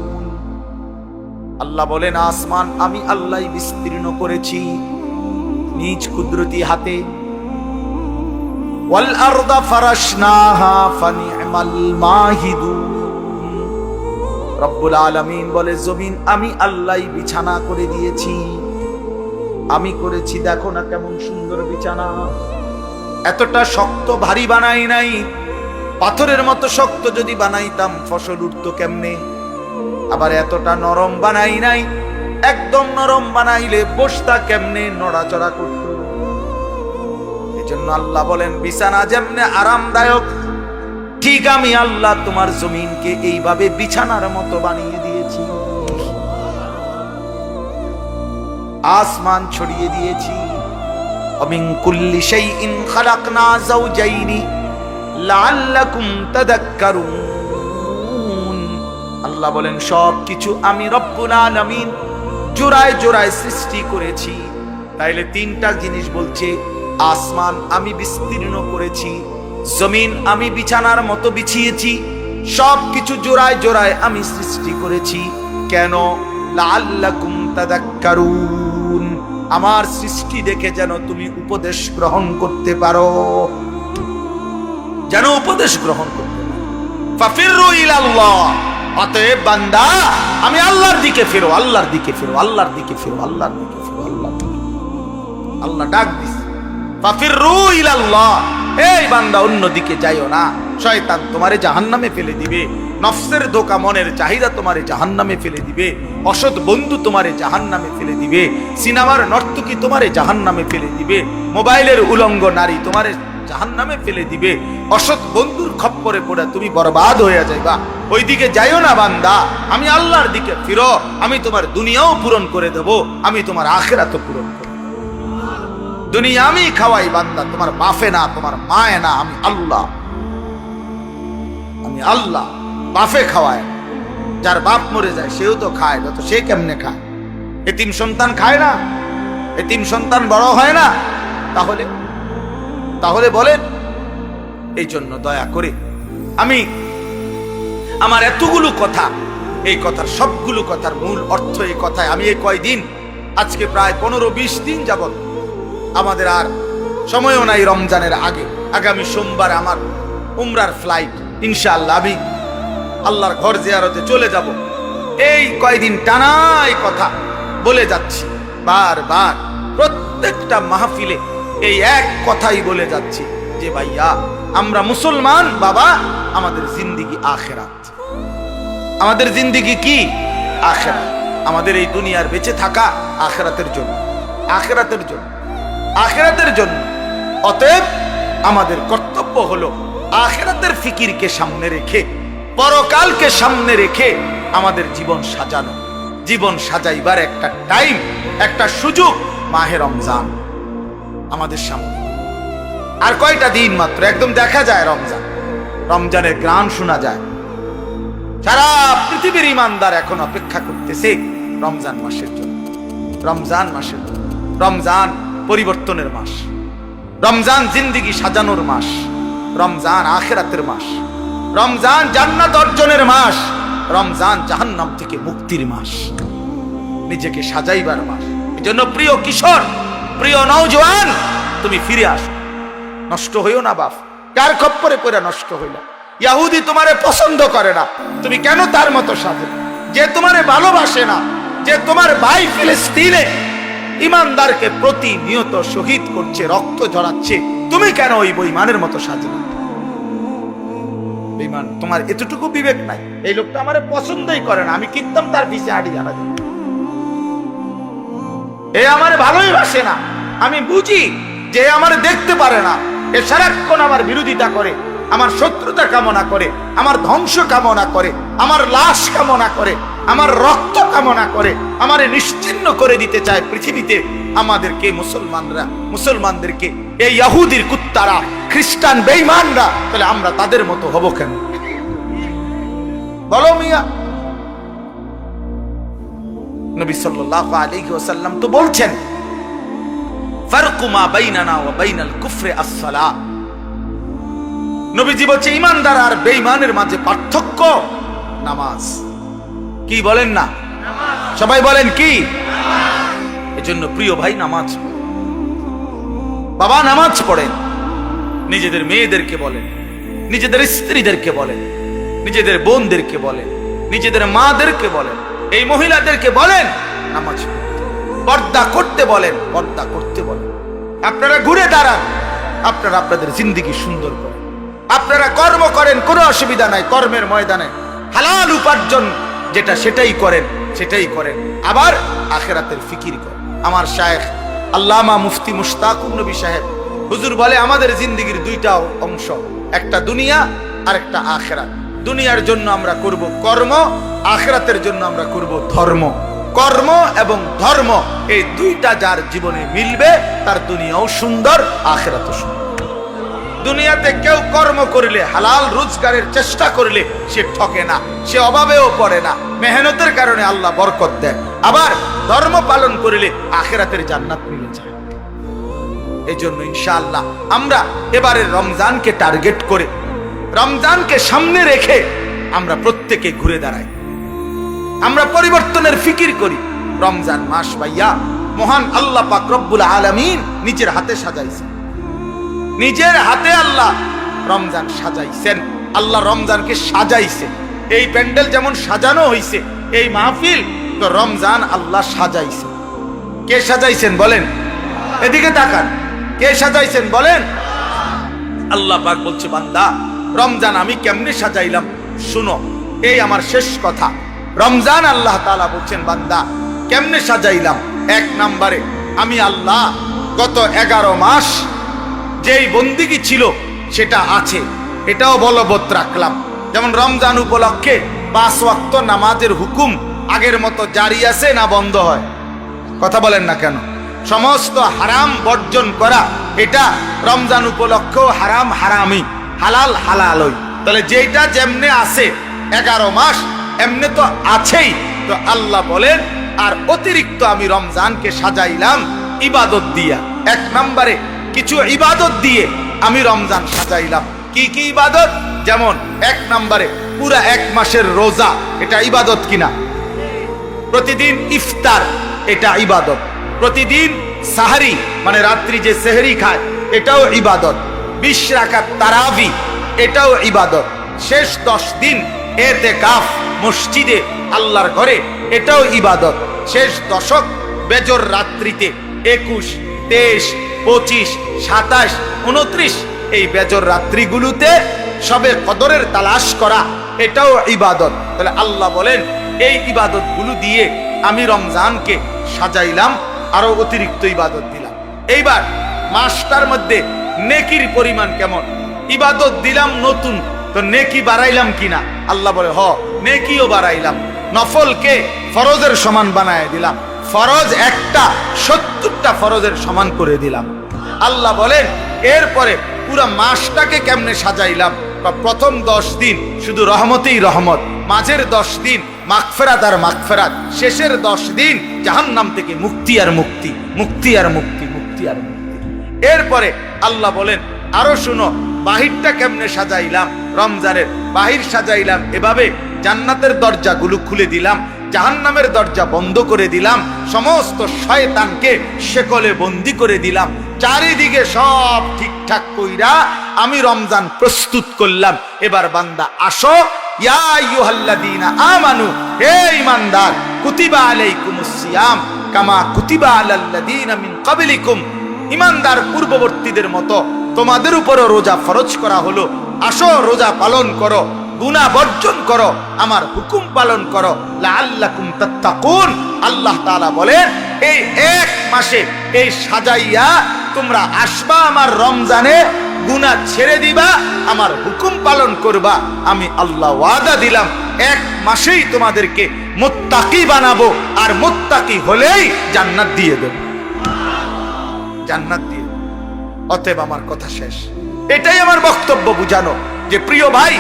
আল্লাহ বলেন, আসমান আমি আল্লাহই বিস্তীর্ণ করেছি নিজ কুদরতি হাতে। ওয়াল আরদা ফারাশনাহা ফানি'মাল মাহিদুন। রব্বুল আলামিন বলে, জমিন আমি আল্লাহই বিছানা করে দিয়েছি, আমি করেছি, দেখো না কেমন সুন্দর বিছানা। এতটা শক্ত ভারী বানাই নাই, পাথরের মতো শক্ত যদি বানাইতাম ফসল উঠতো কেমনে? আবার এতটা নরম বানাই নাই, একদম নরম বানাইলে বসতা কেমনে, নড়াচড়া করত। এজন্য আল্লাহ বলেন, বিছানা যেমনে আরামদায়ক, ঠিক আমি আল্লাহ তোমার জমিনকে এইভাবে বিছানার মতো বানিয়ে দিয়েছি, আসমান ছড়িয়ে দিয়েছি। ومن كل شيء خلقنا زوجين لعلكم تذكرون। আল্লাহ বলেন, সব কিছু আমি রব্বুল আলামিন জোড়ায় জোড়ায় সৃষ্টি করেছি। তাইলে তিনটা জিনিস বলছে, আসমান আমি বিস্তীর্ণ করেছি, জমিন আমি বিছানার মতো বিছিয়েছি, সব কিছু জোড়ায় জোড়ায় আমি সৃষ্টি করেছি। কেন? লাআল্লাকুম তাযাক্কারুন, আমার সৃষ্টি দেখে যেন তুমি উপদেশ গ্রহণ করতে পারো, যেন উপদেশ গ্রহণ করতে পারো। ফাফিরু ইলাল্লাহ, অতএব বান্দা আমি আল্লাহর দিকে ফিরো, আল্লাহর দিকে ফিরো, আল্লাহর দিকে ফিরো, আল্লাহর দিকে ফিরো, আল্লাহ। আল্লাহ ডাক দিছে, ফাফিরু ইলাল্লাহ, এই বান্দা অন্যদিকে যাইও না, শয়তান তোমারে জাহান্নামে ফেলে দিবে, নফসের ধোঁকা, মনের চাহিদা তোমারে জাহান্নামে ফেলে দিবে, অসৎ বন্ধু তোমারে জাহান্নামে ফেলে দিবে, সিনেমার নর্তকী তোমারে জাহান্নামে ফেলে দিবে, মোবাইলের উলঙ্গ নারী তোমারে জাহান্নামে ফেলে দিবে, অসৎ বন্ধুর খপ্পরে পড়ে তুমি বরবাদ হয়ে যাইবা। ওইদিকে যাইও না বান্দা, আমি আল্লাহর দিকে ফিরো, আমি তোমার দুনিয়াও পূরণ করে দেব, আমি তোমার আখিরাতও পূরণ করব। দুনিয়া আমি খাওয়াই বান্দা, তোমার বাপে না, তোমার মায়ে না, আমি আল্লাহ, আমি আল্লাহ বাপে খাওয়ায়। যার বাপ মরে যায় সেও তো খায়, তো সে কেমনে খায়? এতিম সন্তান খায় না? এতিম সন্তান বড় হয় না? তাহলে বলেন। এই জন্য দয়া করে আমি আমার এতগুলো কথা, এই কথার সবগুলো কথার মূল অর্থ এই কথায়। আমি এই কয়দিন, আজকে প্রায় 15-20 দিন যাবত, আমাদের আর সময়ও নাই রমজানের আগে। আগামী সোমবার আমার উমরার ফ্লাইট, ইনশাআল্লাহ আমি আল্লাহর ঘর জিয়ারতে চলে যাব। এই কয়দিন টানা এই কথা বলে যাচ্ছি, বারবার প্রত্যেকটা মাহফিলে এই এক কথাই বলে যাচ্ছি যে ভাইয়া আমরা মুসলমান বাবা, আমাদের জিন্দেগি আখিরাত। আমাদের জিন্দেগি কি? আখিরাত। আমাদের এই দুনিয়ার বেঁচে থাকা আখিরাতের জন্য, আখিরাতের জন্য, আখিরাতের জন্য। অতএব আমাদের কর্তব্য হলো আখিরাতের ফিকিরকে সামনে রেখে, পরকালকে সামনে রেখে আমাদের জীবন সাজানো। জীবন সাজাইবার একটা টাইম, একটা সুযোগ মাহে রমজান আমাদের সামনে। আর কয়টা দিন মাত্র, একদম দেখা যায় রমজান, রমজানের গান শোনা যায়। সারা পৃথিবীর ইমানদার এখন অপেক্ষা করতেছে রমজান মাসের জন্য, রমজান মাসের জন্য। রমজান পরিবর্তনের মাস, রমজান জিন্দেগি সাজানোর মাস, রমজান আখিরাতের মাস, রমজান জান্নাত অর্জনের মাস, রমজান জাহান্নাম থেকে মুক্তির মাস, নিজেকে সাজাইবার মাস। এজন্য প্রিয় কিশোর, প্রিয় নওজোয়ান, তুমি ফিরে আসো, নষ্ট হইও না বাপ। কার খপ্পরে পড়ে নষ্ট হইল? ইহুদি তোমারে পছন্দ করে না, তুমি কেন তার মতো সাজো? যে তোমারে ভালোবাসে না, যে তোমার ভাই ফিলিস্তিনে ইমানদারকে প্রতিনিয়ত শহীদ করছে, রক্ত ঝরাচ্ছে, তুমি কেন ওই বেঈমানের মতো সাজলে? বেঈমান, তোমার এতটুকু বিবেক নাই? এই লোকটা আমারে পছন্দই করে না, আমি কিনতাম তার পিছে হাঁটি জানা দিই, এ আমারে ভালোই বাসে না, আমি বুঝি যে আমারে দেখতে পারে না, এ সারাক্ষণ আমার বিরোধিতা করে, আমার শত্রুতা কামনা করে, আমার ধ্বংস কামনা করে, আমার লাশ কামনা করে, আমার রক্ত কামনা করে, আমারে নিশ্চিহ্ন করে দিতে চায় পৃথিবীতে। আমাদেরকে মুসলমানদেরকে এই ইহুদির কুত্তারা, খ্রিস্টান বেঈমানরা, তাহলে আমরা তাদের মতো হব কেন? বলো মিয়া। নবী সাল্লাল্লাহু আলাইহি ওয়াসাল্লাম তো বলছেন, ফারকু মা বাইনানা ওয়া বাইনাল কুফরি আস-সালাহ। নবীজি বলছে ঈমানদার আর বেঈমানের মাঝে পার্থক্য নামাজ। কি বলেন না? সবাই বলেন কি? এজন্য প্রিয় ভাই, নামাজ বাবা, নামাজ পড়েন। নিজেদের মেয়েদেরকে বলেন, নিজেদের স্ত্রীদেরকে বলেন, নিজেদের বোনদেরকে বলেন, নিজেদের মাদেরকে বলেন, এই মহিলাদেরকে বলেন নামাজ পড়তে, পর্দা করতে বলেন, পর্দা করতে বলেন। আপনারা ঘুরে দাঁড়ান, আপনারা আপনাদের জিন্দেগি সুন্দর করেন, আপনারা কর্ম করেন, কোনো অসুবিধা নাই, কর্মের ময়দানে হালাল উপার্জন যেটা সেটাই করেন, সেটাই করেন, আবার আখিরাতের ফিকির করেন। আমার শায়েখ আল্লামা মুফতি মুশতাকুর নবী সাহেব হুজুর বলে, আমাদের জিন্দেগির দুইটা অংশ, একটা দুনিয়া আর একটা আখিরাত। দুনিয়ার জন্য আমরা করব কর্ম, আখিরাতের জন্য আমরা করব ধর্ম। কর্ম এবং ধর্ম এই দুইটা যার জীবনে মিলবে, তার দুনিয়াও সুন্দর, আখিরাতও সুন্দর। দুনিয়াতে কেউ কর্ম করলে, হালাল রোজগারের চেষ্টা করলে সে ঠকে না, সে অভাবেও পড়ে না, মেহনতের কারণে আল্লাহ বরকত দেয়। আবার ধর্ম পালন করলে আখিরাতের জান্নাত মিলে যায়। এই জন্য ইনশাআল্লাহ আমরা এবারের রমজানকে টার্গেট করে, রমজানকে সামনে রেখে আমরা প্রত্যেকে ঘুরে দাঁড়াই, আমরা পরিবর্তনের ফিকির করি। রমজান মাস ভাইয়া মহান আল্লাহ পাক রব্বুল আলামিন নিজের হাতে সাজাইছেন, নিজের হাতে আল্লাহ রমজান সাজাইছেন। আল্লাহ রমজানকে সাজাইছে। এই প্যান্ডেল যেমন সাজানো হয়েছে, এই মাহফিল তো রমজান আল্লাহ সাজাইছে। কে সাজাইছেন বলেন? এদিকে তাকান, কে সাজাইছেন বলেন? আল্লাহ পাক বলছে, বান্দা রমজান আমি কেমনে সাজাইলাম শুনো, এই আমার শেষ কথা। রমজান আল্লাহ তাআলা বলছেন, বান্দা কেমনে সাজাইলাম? এক নম্বরে আমি আল্লাহ গত 11 মাস যেই বন্দিগি ছিল সেটা আছে, এটাও বলবৎ রাখলাম। যেমন রমজান উপলক্ষে 5 ওয়াক্ত নামাজের হুকুম আগের মতো জারি আছে না বন্ধ হয়? কথা বলেন না কেন? সমস্ত হারাম বর্জন করা, এটা রমজান উপলক্ষেও হারাম হারামি, হালাল হালালই। তাহলে যেটা যেমনে আছে 11 মাস এমনি তো আছেই। তো আল্লাহ বলেন, আর অতিরিক্ত আমি রমজানকে সাজাইলাম ইবাদত দিয়া। এক নম্বরে কিছু ইবাদত দিয়ে আমি রমজান সাজাইলাম। কি কি ইবাদত? যেমন 1 নম্বরে পুরা 1 মাসের রোজা, এটা ইবাদত কিনা? প্রতিদিন ইফতার, এটা ইবাদত। প্রতিদিন সাহারি মানে রাত্রি যে সেহরি খায়, এটাও ইবাদত। 20 রাকাত তারাবি, এটাও ইবাদত। শেষ 10 দিন এতেকাফ মসজিদে আল্লাহর ঘরে, এটাও ইবাদত। শেষ দশক বেজর রাত্রিতে 21, 23, 25, 27, 29 এই বেজর রাত্রিগুলোতে সবে কদরের তালাশ করা, এটাও ইবাদত। তাহলে আল্লাহ বলেন, এই ইবাদত গুলো দিয়ে আমি রমজানকে সাজাইলাম, আরো অতিরিক্ত ইবাদত দিলাম। এইবার মাসটার মধ্যে নেকির পরিমাণ কেমন? ইবাদত দিলাম নতুন, তো নেকি বাড়াইলাম কিনা? আল্লাহ বলে, হ নেকিও বাড়াইলাম। নফলকে ফরজের সমান বানায় দিলাম। ফরজ একটা 70টা ফরজের সমান করে দিলাম। আল্লাহ বলেন, এরপরে পুরা মাসটাকে কেমনে সাজাইলাম? প্রথম 10 দিন শুধু রহমতেই রহমত, মাঝের 10 দিন মাগফিরাত আর মাগফিরাত, শেষের 10 দিন জাহান্নাম থেকে মুক্তি আর মুক্তি, মুক্তি আর মুক্তি, মুক্তি আর মুক্তি। এরপরে আল্লাহ বলেন, আরো শুনো, বাহিরটা কেমনে সাজাইলাম? রমজানের বাহির সাজাইলাম এভাবে, জান্নাতের দরজাগুলো খুলে দিলাম, জাহান্নামের দরজা বন্ধ করে দিলাম, সমস্ত শয়তানকে শেকলে বন্দি করে দিলাম। চারিদিকে সব ঠিকঠাক কইরা আমি রমজান প্রস্তুত করলাম। এবার বান্দা আসো, ইয়া আইয়ুহাল্লাযীনা আমানু, হে ঈমানদার, কুতিবা আলাইকুমুস সিয়াম কামা কুতিবা আলাল্লাযীনা মিন ক্বাবলিকুম, ঈমানদার পূর্ববর্তীদের মতো তোমাদের উপরও রোজা ফরজ করা হলো। আসো রোজা পালন করো, গুনাহ বর্জন করো, আমার হুকুম পালন করো, লাআল্লাকুম তাত্তাকুন। আল্লাহ তাআলা বলেন এই এক মাসে এই সাজাইয়া তোমরা আসবা আমার রমজানে, গুনাহ ছেড়ে দিবা, আমার হুকুম পালন করবা। আমি আল্লাহ ওয়াদা দিলাম এক মাসেই তোমাদেরকে মুত্তাকি বানাবো, আর মুত্তাকি হলেই জান্নাত দিয়ে দেব, জান্নাত দিয়ে দেব। অতএব আমার কথা শেষ, এটাই আমার বক্তব্য বুঝানো যে প্রিয় ভাই,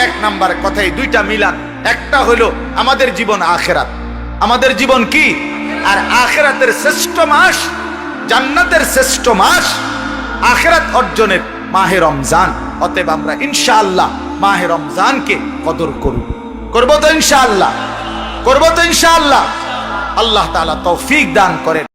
এক নাম্বার কথাই দুইটা মিলান। একটা হলো আমাদের জীবন আখিরাত, আমাদের জীবন কি, আর আখিরাতের শ্রেষ্ঠ মাস, জান্নাতের শ্রেষ্ঠ মাস আখিরাত অর্জনের মাহে রমজান। অতএব আমরা ইনশাআল্লাহ মাহে রমজানকে কদর করব, করব তো ইনশাআল্লাহ, করব তো ইনশাআল্লাহ। আল্লাহ তাআলা তৌফিক দান করেন।